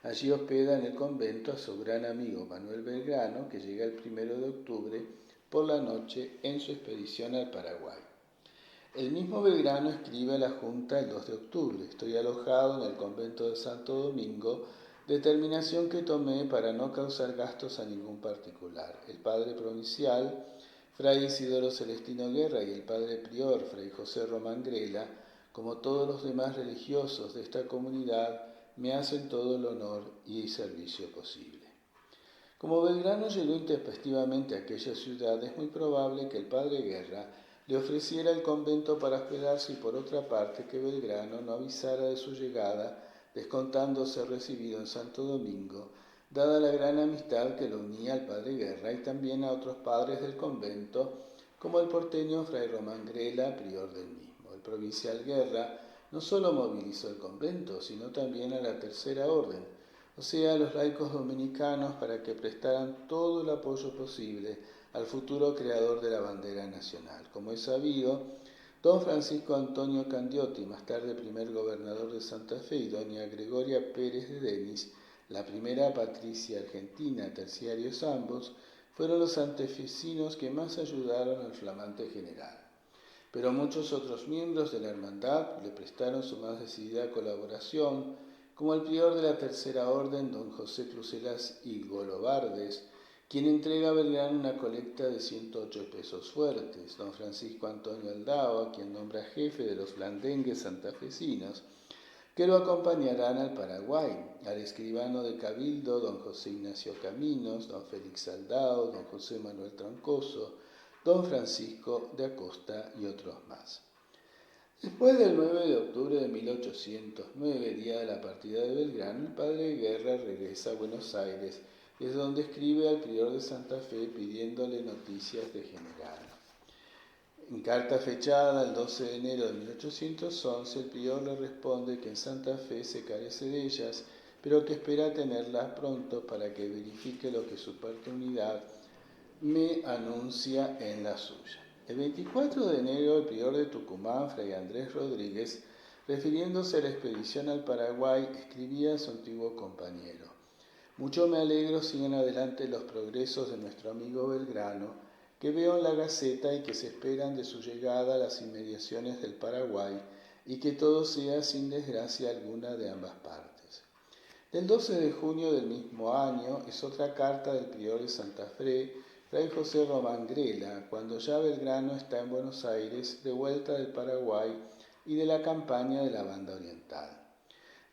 Allí hospeda en el convento a su gran amigo Manuel Belgrano, que llega el 1 de octubre por la noche en su expedición al Paraguay. El mismo Belgrano escribe a la Junta el 2 de octubre: estoy alojado en el convento de Santo Domingo, determinación que tomé para no causar gastos a ningún particular. El padre provincial, Fray Isidoro Celestino Guerra, y el padre prior, Fray José Román Grela, como todos los demás religiosos de esta comunidad, me hacen todo el honor y servicio posible. Como Belgrano llegó intempestivamente a aquella ciudad, es muy probable que el padre Guerra le ofreciera el convento para hospedarse, y por otra parte que Belgrano no avisara de su llegada, descontando ser recibido en Santo Domingo, dada la gran amistad que lo unía al padre Guerra y también a otros padres del convento, como el porteño fray Román Grela, prior del mismo. El provincial Guerra no solo movilizó el convento, sino también a la Tercera Orden, o sea, a los laicos dominicanos, para que prestaran todo el apoyo posible al futuro creador de la bandera nacional. Como es sabido, don Francisco Antonio Candiotti, más tarde primer gobernador de Santa Fe, y doña Gregoria Pérez de Denis, la primera patricia argentina, terciarios ambos, fueron los santafesinos que más ayudaron al flamante general. Pero muchos otros miembros de la hermandad le prestaron su más decidida colaboración, como el prior de la Tercera Orden, don José Crucelas y Golobardes, quien entrega a Belgrano una colecta de 108 pesos fuertes, don Francisco Antonio Aldao, quien nombra jefe de los blandengues santafesinos, que lo acompañarán al Paraguay, al escribano de Cabildo, don José Ignacio Caminos, don Félix Aldao, don José Manuel Troncoso, don Francisco de Acosta y otros más. Después del 9 de octubre de 1809, día de la partida de Belgrano, el padre Guerra regresa a Buenos Aires, desde donde escribe al prior de Santa Fe pidiéndole noticias de General. En carta fechada el 12 de enero de 1811, el prior le responde que en Santa Fe se carece de ellas, pero que espera tenerlas pronto para que verifique lo que su paternidad me anuncia en la suya. El 24 de enero, el prior de Tucumán, fray Andrés Rodríguez, refiriéndose a la expedición al Paraguay, escribía a su antiguo compañero: mucho me alegro sigan adelante los progresos de nuestro amigo Belgrano, que veo en la Gaceta y que se esperan de su llegada a las inmediaciones del Paraguay, y que todo sea sin desgracia alguna de ambas partes. Del 12 de junio del mismo año es otra carta del prior de Santa Fe, fray José Román Grela, cuando ya Belgrano está en Buenos Aires, de vuelta del Paraguay y de la campaña de la Banda Oriental.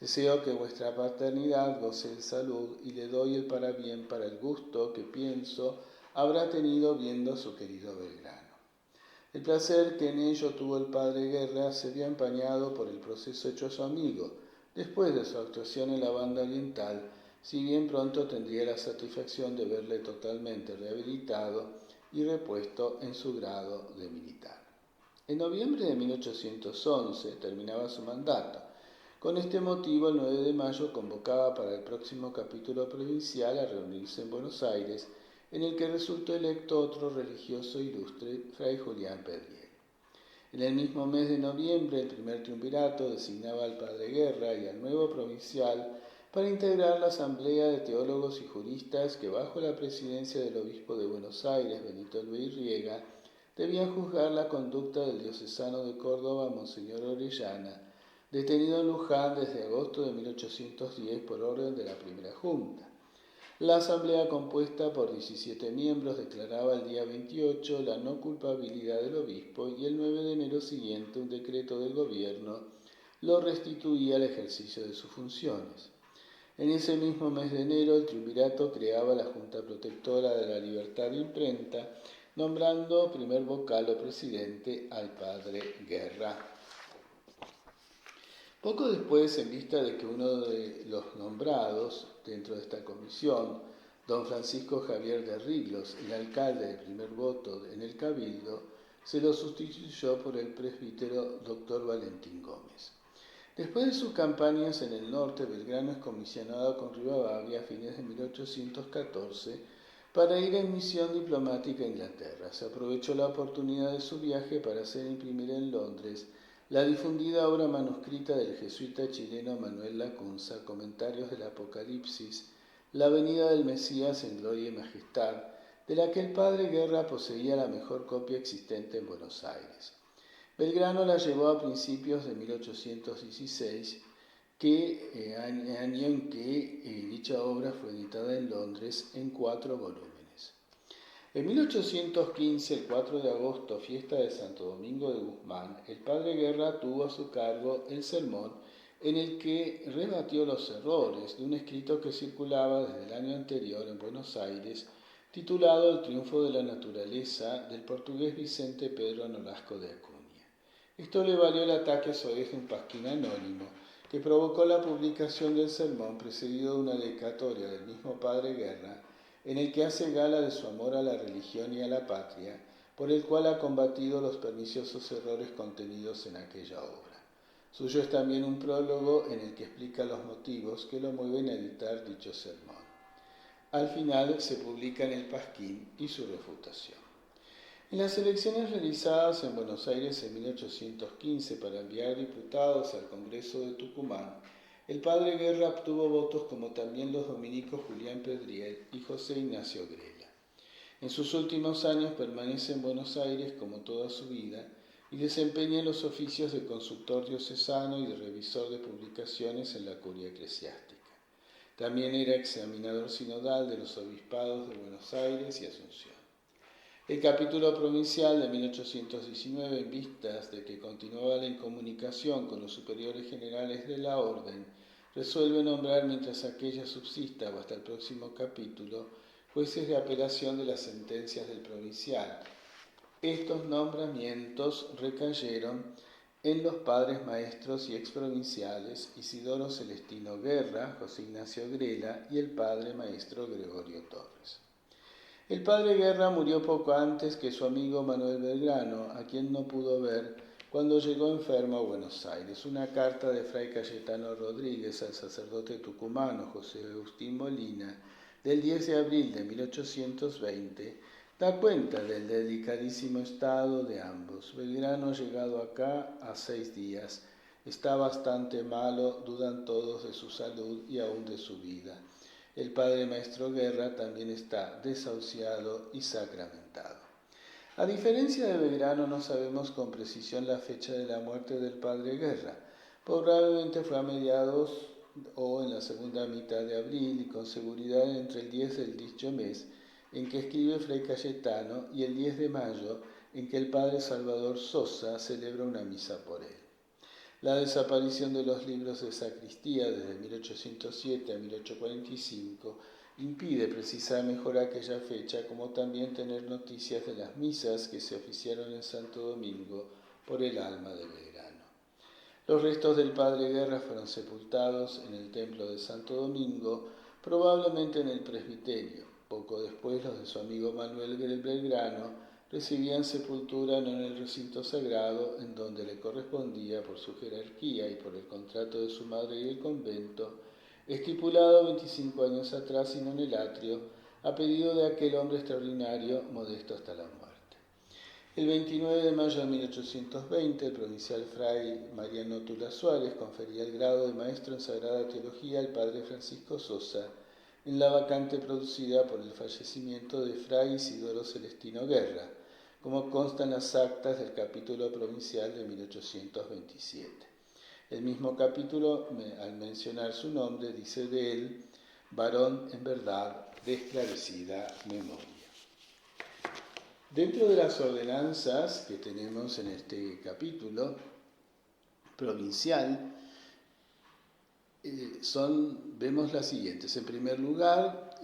Deseo que vuestra paternidad goce de salud y le doy el parabién para el gusto que pienso habrá tenido viendo a su querido Belgrano. El placer que en ello tuvo el padre Guerra se vio empañado por el proceso hecho a su amigo, después de su actuación en la Banda Oriental, si bien pronto tendría la satisfacción de verle totalmente rehabilitado y repuesto en su grado de militar. En noviembre de 1811 terminaba su mandato. Con este motivo, el 9 de mayo convocaba para el próximo capítulo provincial a reunirse en Buenos Aires, en el que resultó electo otro religioso ilustre, fray Julián Pedriel. En el mismo mes de noviembre, el primer triunvirato designaba al padre Guerra y al nuevo provincial para integrar la asamblea de teólogos y juristas que, bajo la presidencia del obispo de Buenos Aires, Benito Luis Riega, debían juzgar la conducta del diocesano de Córdoba, monseñor Orellana, detenido en Luján desde agosto de 1810 por orden de la primera junta. La asamblea, compuesta por 17 miembros, declaraba el día 28 la no culpabilidad del obispo y el 9 de enero siguiente un decreto del gobierno lo restituía al ejercicio de sus funciones. En ese mismo mes de enero, el triunvirato creaba la Junta Protectora de la Libertad de Imprenta, nombrando primer vocal o presidente al padre Guerra. Poco después, en vista de que uno de los nombrados dentro de esta comisión, don Francisco Javier de Riglos, el alcalde de primer voto en el Cabildo, se lo sustituyó por el presbítero doctor Valentín Gómez. Después de sus campañas en el norte, Belgrano es comisionado con Rivadavia a fines de 1814 para ir en misión diplomática a Inglaterra. Se aprovechó la oportunidad de su viaje para hacer imprimir en Londres la difundida obra manuscrita del jesuita chileno Manuel Lacunza, Comentarios del Apocalipsis, la venida del Mesías en gloria y majestad, de la que el padre Guerra poseía la mejor copia existente en Buenos Aires. Belgrano la llevó a principios de 1816, año en que dicha obra fue editada en Londres en 4 volúmenes. En 1815, el 4 de agosto, fiesta de Santo Domingo de Guzmán, el padre Guerra tuvo a su cargo el sermón en el que rebatió los errores de un escrito que circulaba desde el año anterior en Buenos Aires, titulado El triunfo de la naturaleza, del portugués Vicente Pedro Nolasco de Acuña. Esto le valió el ataque a su vez de un pasquín anónimo, que provocó la publicación del sermón precedido de una dedicatoria del mismo padre Guerra, en el que hace gala de su amor a la religión y a la patria, por el cual ha combatido los perniciosos errores contenidos en aquella obra. Suyo es también un prólogo en el que explica los motivos que lo mueven a editar dicho sermón. Al final se publican el pasquín y su refutación. En las elecciones realizadas en Buenos Aires en 1815 para enviar diputados al Congreso de Tucumán, el padre Guerra obtuvo votos como también los dominicos Julián Pedriel y José Ignacio Grela. En sus últimos años permanece en Buenos Aires como toda su vida y desempeña los oficios de consultor diocesano y de revisor de publicaciones en la curia eclesiástica. También era examinador sinodal de los obispados de Buenos Aires y Asunción. El capítulo provincial de 1819, en vistas de que continuaba la incomunicación con los superiores generales de la orden, resuelve nombrar, mientras aquella subsista o hasta el próximo capítulo, jueces de apelación de las sentencias del provincial. Estos nombramientos recayeron en los padres maestros y exprovinciales Isidoro Celestino Guerra, José Ignacio Grela y el padre maestro Gregorio Torres. El padre Guerra murió poco antes que su amigo Manuel Belgrano, a quien no pudo ver cuando llegó enfermo a Buenos Aires. Una carta de fray Cayetano Rodríguez al sacerdote tucumano José Agustín Molina del 10 de abril de 1820 da cuenta del delicadísimo estado de ambos. Belgrano, llegado acá a 6 días, está bastante malo, dudan todos de su salud y aún de su vida. El padre maestro Guerra también está desahuciado y sacramentado. A diferencia de Belgrano, no sabemos con precisión la fecha de la muerte del padre Guerra. Probablemente fue a mediados o en la segunda mitad de abril y con seguridad entre el 10 del dicho mes en que escribe fray Cayetano y el 10 de mayo en que el padre Salvador Sosa celebra una misa por él. La desaparición de los libros de sacristía desde 1807 a 1845 impide precisar mejor aquella fecha, como también tener noticias de las misas que se oficiaron en Santo Domingo por el alma de Belgrano. Los restos del padre Guerra fueron sepultados en el templo de Santo Domingo, probablemente en el presbiterio. Poco después, los de su amigo Manuel Belgrano recibían sepultura no en el recinto sagrado, en donde le correspondía por su jerarquía y por el contrato de su madre y el convento, estipulado 25 años atrás, sino en el atrio, a pedido de aquel hombre extraordinario, modesto hasta la muerte. El 29 de mayo de 1820, el provincial fray Mariano Tula Suárez confería el grado de maestro en Sagrada Teología al padre Francisco Sosa, en la vacante producida por el fallecimiento de fray Isidoro Celestino Guerra, como consta en las actas del capítulo provincial de 1827. El mismo capítulo, al mencionar su nombre, dice de él: varón en verdad de esclarecida memoria. Dentro de las ordenanzas que tenemos en este capítulo provincial, vemos las siguientes. En primer lugar,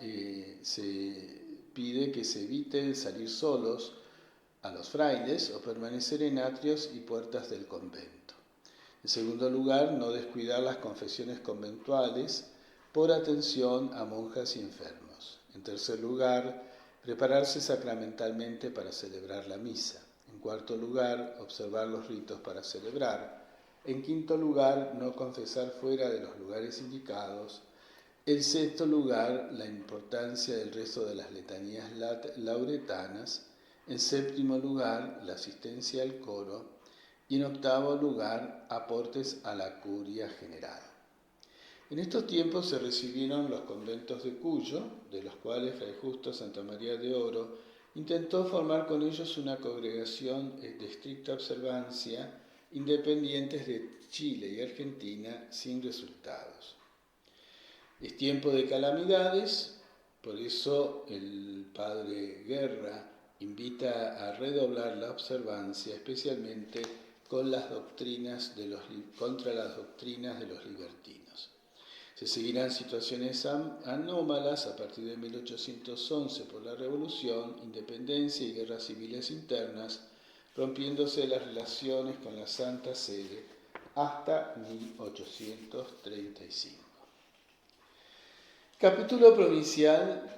se pide que se evite salir solos a los frailes o permanecer en atrios y puertas del convento. En segundo lugar, no descuidar las confesiones conventuales por atención a monjas y enfermos. En tercer lugar, prepararse sacramentalmente para celebrar la misa. En cuarto lugar, observar los ritos para celebrar. En quinto lugar, no confesar fuera de los lugares indicados. En sexto lugar, la importancia del rezo de las letanías lauretanas. En séptimo lugar, la asistencia al coro. Y en octavo lugar, aportes a la curia general. En estos tiempos se recibieron los conventos de Cuyo, de los cuales Fray Justo Santa María de Oro intentó formar con ellos una congregación de estricta observancia, independientes de Chile y Argentina, sin resultados. Es tiempo de calamidades, por eso el padre Guerra invita a redoblar la observancia, especialmente contra las doctrinas de los libertinos. Se seguirán situaciones anómalas a partir de 1811 por la Revolución, independencia y guerras civiles internas, rompiéndose las relaciones con la Santa Sede hasta 1835. Capítulo provincial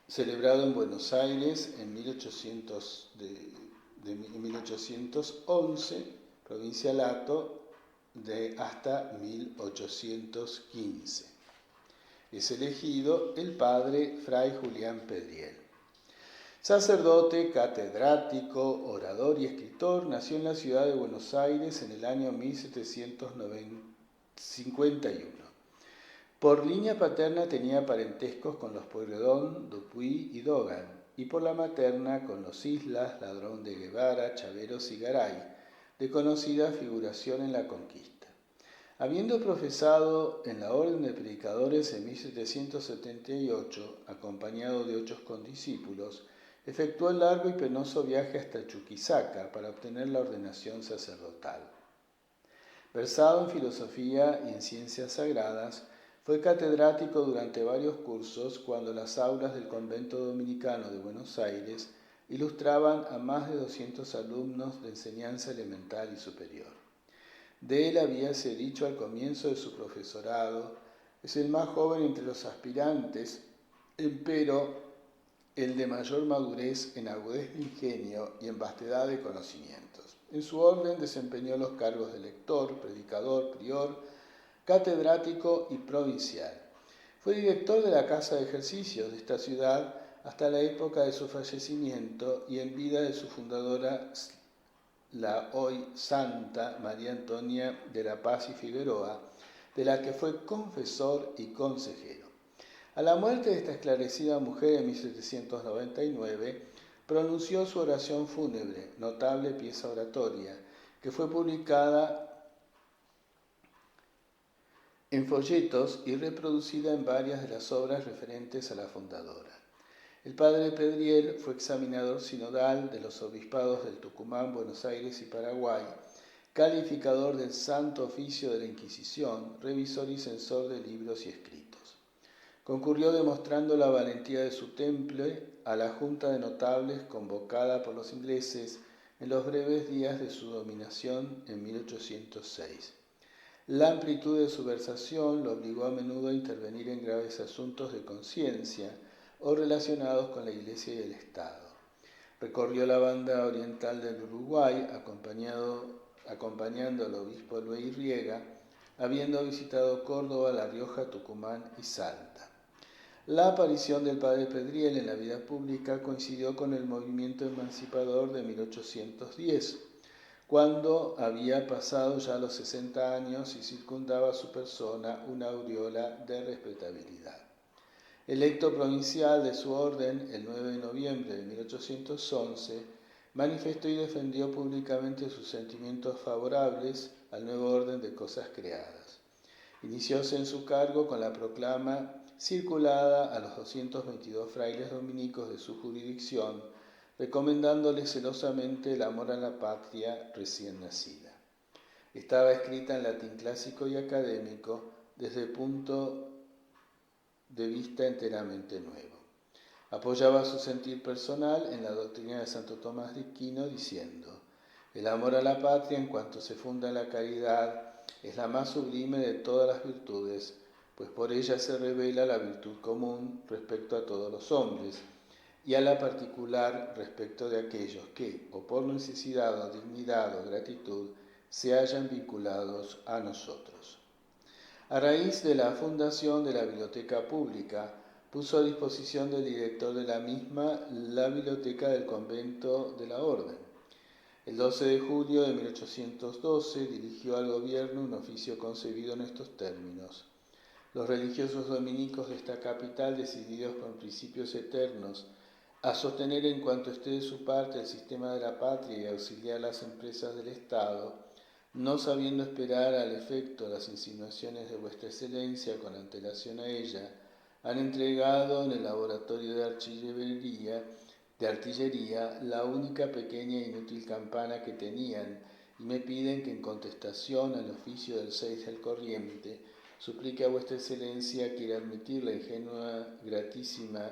celebrado en Buenos Aires en 1811, provincialato hasta 1815. Es elegido el padre Fray Julián Pedriel. Sacerdote, catedrático, orador y escritor, nació en la ciudad de Buenos Aires en el año 1751. Por línea paterna tenía parentescos con los Pueyrredón, Dupuy y Dogan, y por la materna con los Islas, Ladrón de Guevara, Chaveros y Garay, de conocida figuración en la conquista. Habiendo profesado en la Orden de Predicadores en 1778, acompañado de 8 condiscípulos, efectuó el largo y penoso viaje hasta Chuquisaca para obtener la ordenación sacerdotal. Versado en filosofía y en ciencias sagradas, fue catedrático durante varios cursos cuando las aulas del convento dominicano de Buenos Aires ilustraban a más de 200 alumnos de enseñanza elemental y superior. De él habíase dicho al comienzo de su profesorado: es el más joven entre los aspirantes, empero el de mayor madurez en agudez de ingenio y en vastedad de conocimientos. En su orden desempeñó los cargos de lector, predicador, prior, catedrático y provincial. Fue director de la Casa de Ejercicios de esta ciudad hasta la época de su fallecimiento y en vida de su fundadora, la hoy santa María Antonia de la Paz y Figueroa, de la que fue confesor y consejero. A la muerte de esta esclarecida mujer en 1799, pronunció su oración fúnebre, notable pieza oratoria, que fue publicada en folletos y reproducida en varias de las obras referentes a la fundadora. El padre Pedriel fue examinador sinodal de los obispados del Tucumán, Buenos Aires y Paraguay, calificador del Santo Oficio de la Inquisición, revisor y censor de libros y escritos. Concurrió demostrando la valentía de su temple a la Junta de Notables convocada por los ingleses en los breves días de su dominación en 1806. La amplitud de su versación lo obligó a menudo a intervenir en graves asuntos de conciencia o relacionados con la Iglesia y el Estado. Recorrió la banda oriental del Uruguay acompañando al obispo Luis Riega, habiendo visitado Córdoba, La Rioja, Tucumán y Salta. La aparición del padre Pedriel en la vida pública coincidió con el movimiento emancipador de 1810, cuando había pasado ya los 60 años y circundaba a su persona una aureola de respetabilidad. Electo provincial de su orden el 9 de noviembre de 1811, manifestó y defendió públicamente sus sentimientos favorables al nuevo orden de cosas creadas. Inicióse en su cargo con la proclama circulada a los 222 frailes dominicos de su jurisdicción, recomendándoles celosamente el amor a la patria recién nacida. Estaba escrita en latín clásico y académico desde el punto de vista enteramente nuevo. Apoyaba su sentir personal en la doctrina de Santo Tomás de Aquino, diciendo: el amor a la patria, en cuanto se funda en la caridad, es la más sublime de todas las virtudes, pues por ella se revela la virtud común respecto a todos los hombres, y a la particular respecto de aquellos que, o por necesidad o dignidad o gratitud, se hallan vinculados a nosotros. A raíz de la fundación de la Biblioteca Pública, puso a disposición del director de la misma la biblioteca del convento de la Orden. El 12 de julio de 1812 dirigió al gobierno un oficio concebido en estos términos: los religiosos dominicos de esta capital, decididos con principios eternos a sostener en cuanto esté de su parte el sistema de la patria y auxiliar las empresas del Estado, no sabiendo esperar al efecto las insinuaciones de vuestra excelencia con antelación a ella, han entregado en el laboratorio de artillería la única pequeña e inútil campana que tenían, y me piden que en contestación al oficio del 6 del corriente suplique a vuestra excelencia quiera admitir la ingenua gratísima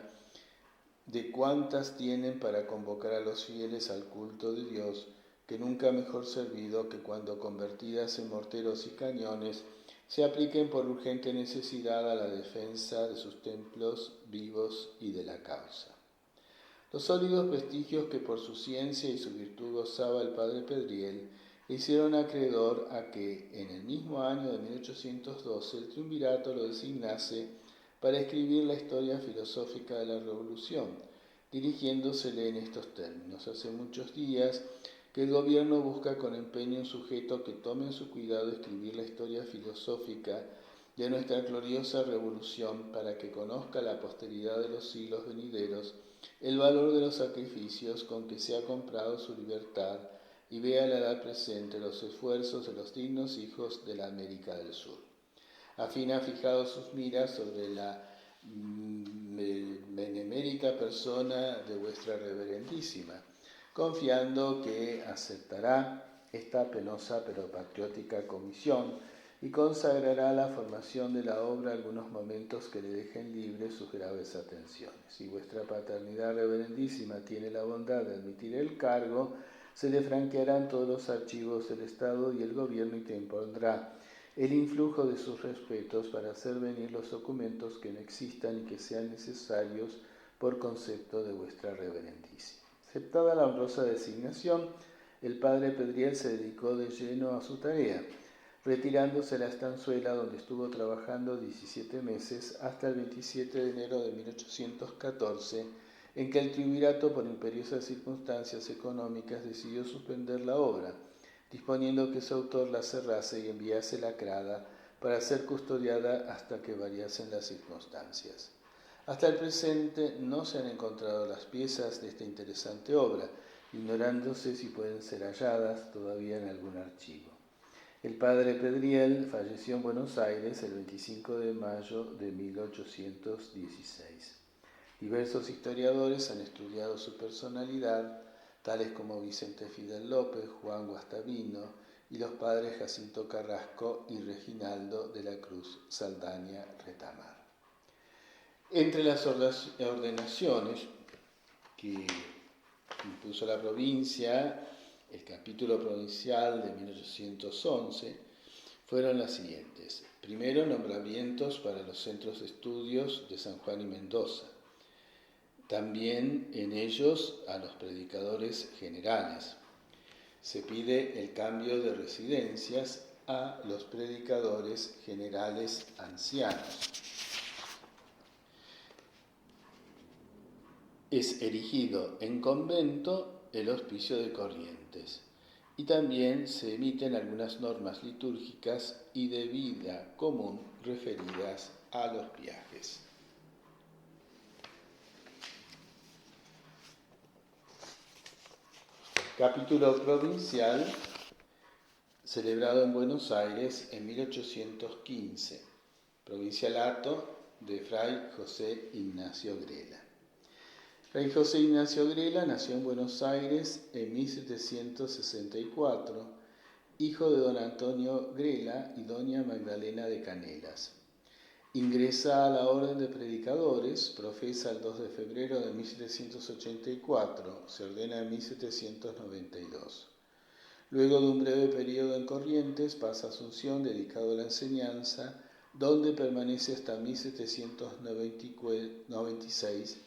de cuantas tienen para convocar a los fieles al culto de Dios, que nunca mejor servido que cuando convertidas en morteros y cañones, se apliquen por urgente necesidad a la defensa de sus templos vivos y de la causa. Los sólidos prestigios que por su ciencia y su virtud gozaba el padre Pedriel le hicieron acreedor a que, en el mismo año de 1812, el triunvirato lo designase para escribir la historia filosófica de la Revolución, dirigiéndosele en estos términos: hace muchos días que el gobierno busca con empeño un sujeto que tome en su cuidado escribir la historia filosófica de nuestra gloriosa revolución, para que conozca la posteridad de los siglos venideros el valor de los sacrificios con que se ha comprado su libertad, y vea a la edad presente los esfuerzos de los dignos hijos de la América del Sur. A fin ha fijado sus miras sobre la benemérita persona de vuestra reverendísima, confiando que aceptará esta penosa pero patriótica comisión y consagrará a la formación de la obra algunos momentos que le dejen libres sus graves atenciones. Si vuestra paternidad reverendísima tiene la bondad de admitir el cargo, se le franquearán todos los archivos del Estado y el gobierno, y te impondrá el influjo de sus respetos para hacer venir los documentos que no existan y que sean necesarios por concepto de vuestra reverendísima. Aceptada la honrosa designación, el padre Pedriel se dedicó de lleno a su tarea, retirándose a la estanzuela donde estuvo trabajando 17 meses hasta el 27 de enero de 1814, en que el triunvirato, por imperiosas circunstancias económicas, decidió suspender la obra, disponiendo que su autor la cerrase y enviase lacrada para ser custodiada hasta que variasen las circunstancias. Hasta el presente no se han encontrado las piezas de esta interesante obra, ignorándose si pueden ser halladas todavía en algún archivo. El padre Pedriel falleció en Buenos Aires el 25 de mayo de 1816. Diversos historiadores han estudiado su personalidad, tales como Vicente Fidel López, Juan Guastavino y los padres Jacinto Carrasco y Reginaldo de la Cruz Saldaña Retamar. Entre las ordenaciones que impuso la provincia, el capítulo provincial de 1811, fueron las siguientes. Primero, nombramientos para los centros de estudios de San Juan y Mendoza. También en ellos a los predicadores generales. Se pide el cambio de residencias a los predicadores generales ancianos. Es erigido en convento el Hospicio de Corrientes, y también se emiten algunas normas litúrgicas y de vida común referidas a los viajes. Capítulo provincial celebrado en Buenos Aires en 1815. Provincialato de Fray José Ignacio Grela. Fray José Ignacio Grela nació en Buenos Aires en 1764, hijo de don Antonio Grela y doña Magdalena de Canelas. Ingresa a la Orden de Predicadores, profesa el 2 de febrero de 1784, se ordena en 1792. Luego de un breve periodo en Corrientes, pasa a Asunción, dedicado a la enseñanza, donde permanece hasta 1796,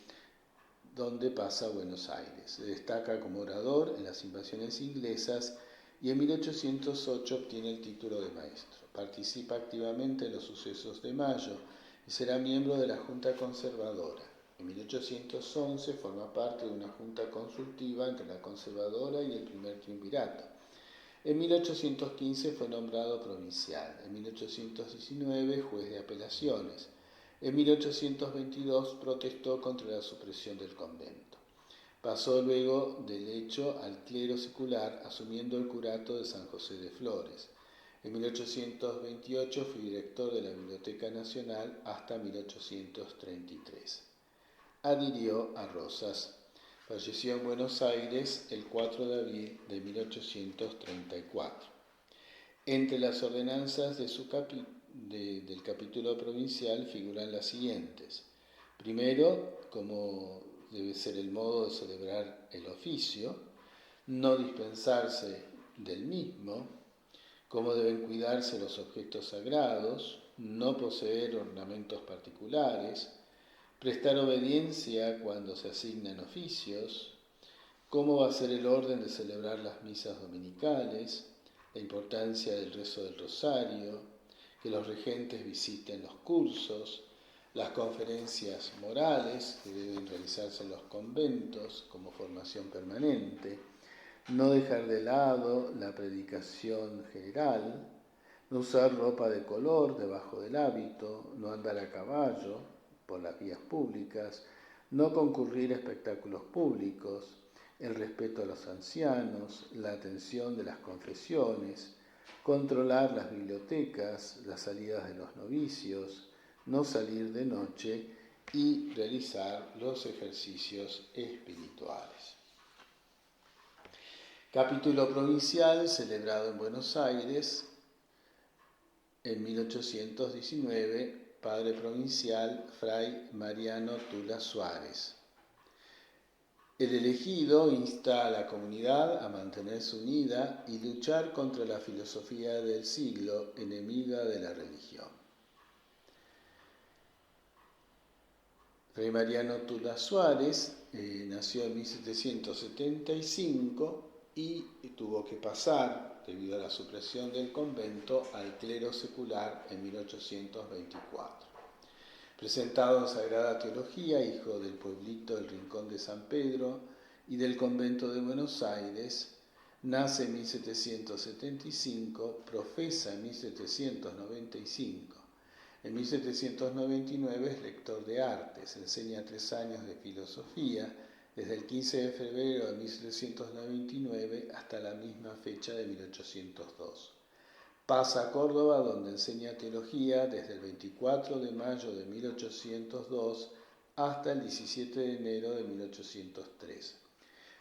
donde pasa a Buenos Aires. Se destaca como orador en las invasiones inglesas y en 1808 obtiene el título de maestro. Participa activamente en los sucesos de Mayo y será miembro de la Junta Conservadora. En 1811 forma parte de una junta consultiva entre la Conservadora y el primer triunvirato. En 1815 fue nombrado provincial. En 1819 juez de apelaciones. En 1822 protestó contra la supresión del convento. Pasó luego del hecho al clero secular, asumiendo el curato de San José de Flores. En 1828 fue director de la Biblioteca Nacional hasta 1833. Adhirió a Rosas. Falleció en Buenos Aires el 4 de abril de 1834. Entre las ordenanzas de del capítulo provincial figuran las siguientes. Primero, como debe ser el modo de celebrar el oficio. no dispensarse del mismo, cómo deben cuidarse los objetos sagrados, no poseer ornamentos particulares, prestar obediencia cuando se asignan oficios, cómo va a ser el orden de celebrar las misas dominicales, la importancia del rezo del rosario, que los regentes visiten los cursos, las conferencias morales que deben realizarse en los conventos como formación permanente, no dejar de lado la predicación general, no usar ropa de color debajo del hábito, no andar a caballo por las vías públicas, no concurrir a espectáculos públicos, el respeto a los ancianos, la atención de las confesiones, controlar las bibliotecas, las salidas de los novicios, no salir de noche y realizar los ejercicios espirituales. Capítulo provincial celebrado en Buenos Aires en 1819, padre provincial Fray Mariano Tula Suárez. El elegido insta a la comunidad a mantenerse unida y luchar contra la filosofía del siglo, enemiga de la religión. Fray Mariano Tula Suárez nació en 1775 y tuvo que pasar, debido a la supresión del convento, al clero secular en 1824. Presentado en Sagrada Teología, hijo del pueblito del Rincón de San Pedro y del convento de Buenos Aires, nace en 1775, profesa en 1795. En 1799 es lector de artes, enseña 3 años de filosofía, desde el 15 de febrero de 1799 hasta la misma fecha de 1802. Pasa a Córdoba, donde enseña teología desde el 24 de mayo de 1802 hasta el 17 de enero de 1803.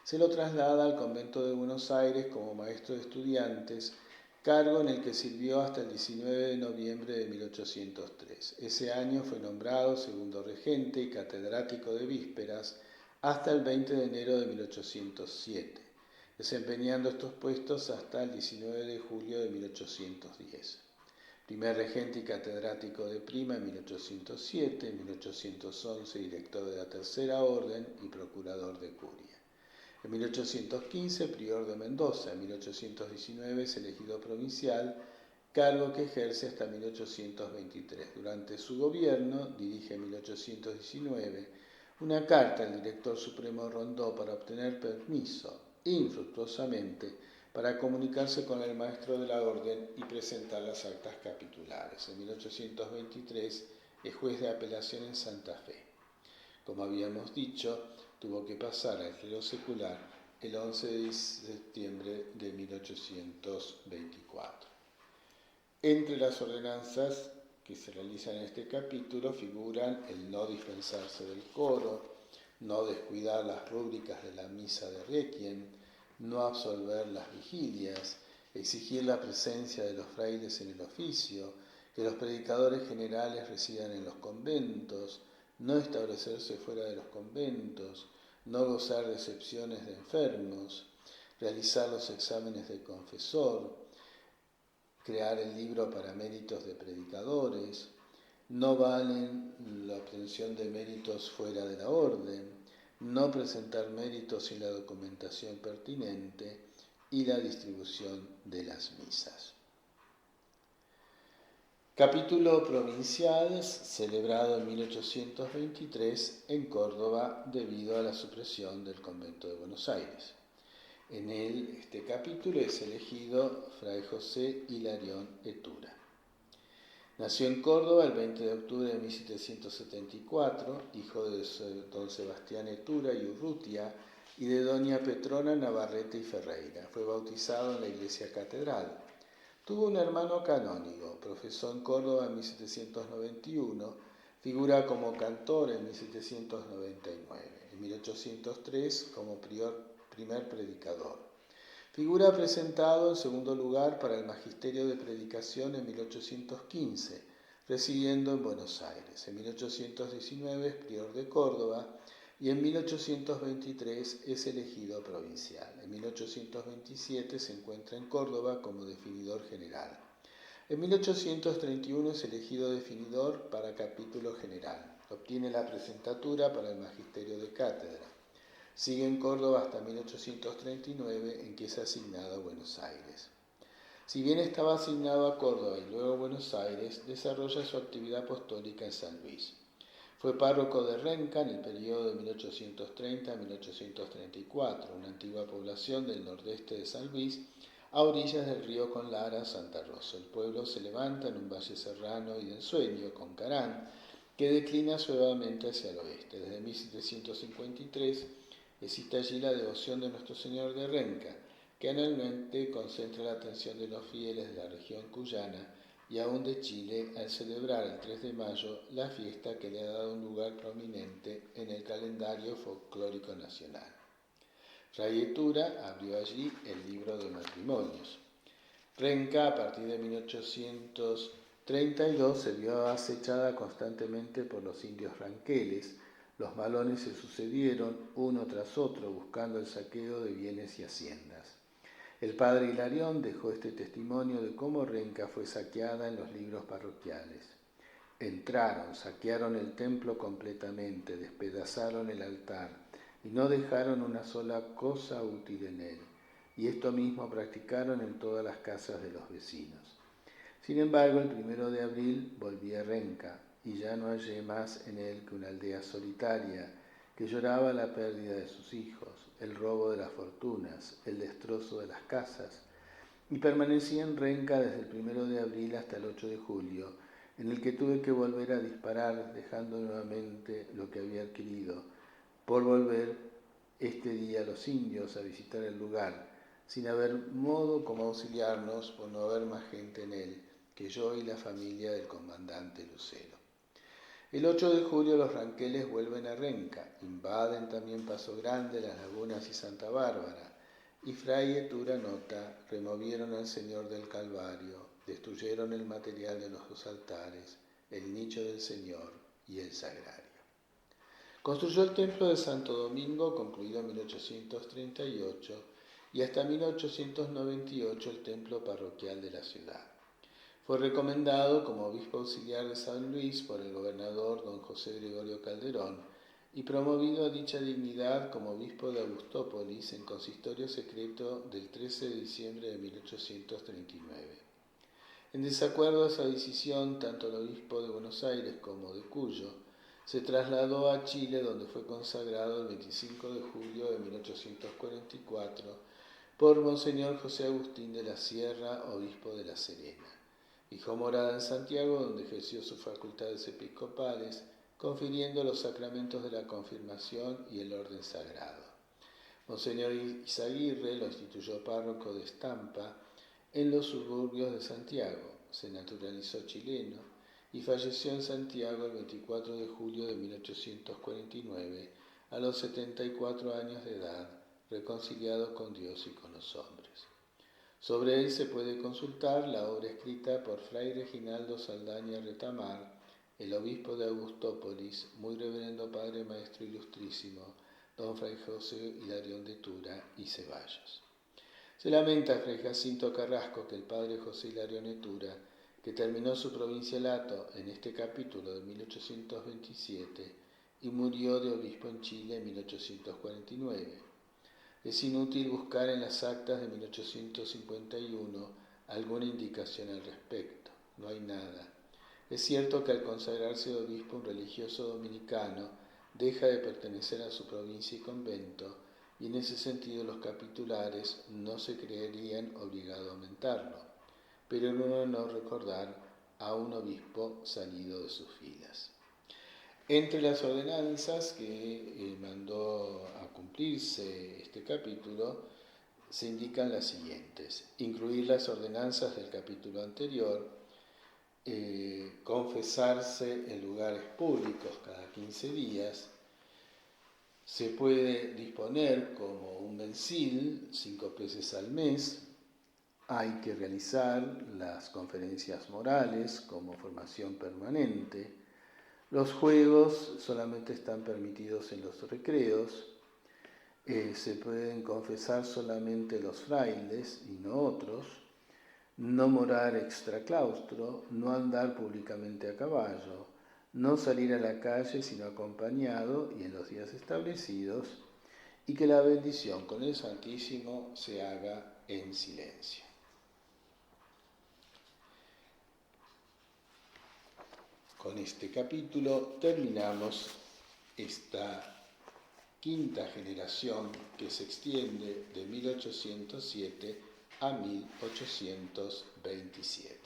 Se lo traslada al convento de Buenos Aires como maestro de estudiantes, cargo en el que sirvió hasta el 19 de noviembre de 1803. Ese año fue nombrado segundo regente y catedrático de vísperas hasta el 20 de enero de 1807, desempeñando estos puestos hasta el 19 de julio de 1810. Primer regente y catedrático de Prima en 1807, en 1811 director de la Tercera Orden y procurador de Curia. En 1815 prior de Mendoza, en 1819 es elegido provincial, cargo que ejerce hasta 1823. Durante su gobierno dirige en 1819 una carta al director supremo Rondó para obtener permiso, infructuosamente, para comunicarse con el maestro de la orden y presentar las actas capitulares. En 1823 es juez de apelación en Santa Fe. Como habíamos dicho, tuvo que pasar al clero secular el 11 de septiembre de 1824. Entre las ordenanzas que se realizan en este capítulo figuran el no dispensarse del coro, no descuidar las rúbricas de la misa de Requiem, no absolver las vigilias, exigir la presencia de los frailes en el oficio, que los predicadores generales residan en los conventos, no establecerse fuera de los conventos, no gozar de excepciones de enfermos, realizar los exámenes de confesor, crear el libro para méritos de predicadores, no valen la obtención de méritos fuera de la orden, no presentar méritos sin la documentación pertinente y la distribución de las misas. Capítulo provincial celebrado en 1823 en Córdoba debido a la supresión del convento de Buenos Aires. En este capítulo es elegido Fray José Hilarión Etura. Nació en Córdoba el 20 de octubre de 1774, hijo de don Sebastián Etura y Urrutia y de doña Petrona Navarrete y Ferreira. Fue bautizado en la iglesia catedral. Tuvo un hermano canónigo, profesó en Córdoba en 1791, figura como cantor en 1799, en 1803 como primer predicador. Figura presentado en segundo lugar para el magisterio de predicación en 1815, residiendo en Buenos Aires. En 1819 es prior de Córdoba, y en 1823 es elegido provincial. En 1827 se encuentra en Córdoba como definidor general. En 1831 es elegido definidor para capítulo general. Obtiene la presentatura para el magisterio de cátedra. Sigue en Córdoba hasta 1839, en que es asignado a Buenos Aires. Si bien estaba asignado a Córdoba y luego a Buenos Aires, desarrolla su actividad apostólica en San Luis. Fue párroco de Renca en el periodo de 1830 a 1834, una antigua población del nordeste de San Luis, a orillas del río Conlara, Santa Rosa. El pueblo se levanta en un valle serrano y de ensueño, con Carán, que declina suavemente hacia el oeste. Desde 1753 existe allí la devoción de Nuestro Señor de Renca, que anualmente concentra la atención de los fieles de la región cuyana y aún de Chile al celebrar el 3 de mayo la fiesta que le ha dado un lugar prominente en el calendario folclórico nacional. Fray Etura abrió allí el libro de matrimonios. Renca, a partir de 1832, se vio acechada constantemente por los indios ranqueles. Los malones se sucedieron uno tras otro buscando el saqueo de bienes y haciendas. El padre Hilarión dejó este testimonio de cómo Renca fue saqueada en los libros parroquiales. Entraron, saquearon el templo completamente, despedazaron el altar y no dejaron una sola cosa útil en él. Y esto mismo practicaron en todas las casas de los vecinos. Sin embargo, el 1 de abril volví a Renca y ya no hallé más en él que una aldea solitaria que lloraba la pérdida de sus hijos, el robo de las fortunas, el destrozo de las casas, y permanecí en Renca desde el 1 de abril hasta el 8 de julio, en el que tuve que volver a disparar, dejando nuevamente lo que había adquirido, por volver este día los indios a visitar el lugar, sin haber modo como auxiliarnos por no haber más gente en él que yo y la familia del comandante Lucero. El 8 de julio los ranqueles vuelven a Renca, invaden también Paso Grande, Las Lagunas y Santa Bárbara, y Fray Etura nota, removieron al Señor del Calvario, destruyeron el material de los dos altares, el nicho del Señor y el sagrario. Construyó el templo de Santo Domingo, concluido en 1838, y hasta 1898 el templo parroquial de la ciudad. Fue recomendado como obispo auxiliar de San Luis por el gobernador don José Gregorio Calderón y promovido a dicha dignidad como obispo de Augustópolis en consistorio secreto del 13 de diciembre de 1839. En desacuerdo a esa decisión, tanto el obispo de Buenos Aires como de Cuyo se trasladó a Chile, donde fue consagrado el 25 de julio de 1844 por Monseñor José Agustín de la Sierra, obispo de La Serena. Fijó morada en Santiago, donde ejerció sus facultades episcopales, confiriendo los sacramentos de la confirmación y el orden sagrado. Monseñor Izaguirre lo instituyó párroco de Estampa en los suburbios de Santiago. Se naturalizó chileno y falleció en Santiago el 24 de julio de 1849, a los 74 años de edad, reconciliado con Dios y con los hombres. Sobre él se puede consultar la obra escrita por Fray Reginaldo Saldaña Retamar, el obispo de Augustópolis, muy reverendo Padre Maestro Ilustrísimo, don Fray José Hilarión de Tura y Ceballos. Se lamenta Fray Jacinto Carrasco que el Padre José Hilarión de Tura, que terminó su provincialato en este capítulo de 1827 y murió de obispo en Chile en 1849. Es inútil buscar en las actas de 1851 alguna indicación al respecto. No hay nada. Es cierto que al consagrarse de obispo un religioso dominicano deja de pertenecer a su provincia y convento, y en ese sentido los capitulares no se creerían obligados a aumentarlo, pero en uno no recordar a un obispo salido de sus filas. Entre las ordenanzas que mandó a cumplirse este capítulo se indican las siguientes: incluir las ordenanzas del capítulo anterior, confesarse en lugares públicos cada 15 días, se puede disponer como un mensil 5 veces al mes, hay que realizar las conferencias morales como formación permanente, Los juegos solamente están permitidos en los recreos, se pueden confesar solamente los frailes y no otros, no morar extraclaustro, no andar públicamente a caballo, no salir a la calle sino acompañado y en los días establecidos, y que la bendición con el Santísimo se haga en silencio. Con este capítulo terminamos esta quinta generación que se extiende de 1807 a 1827.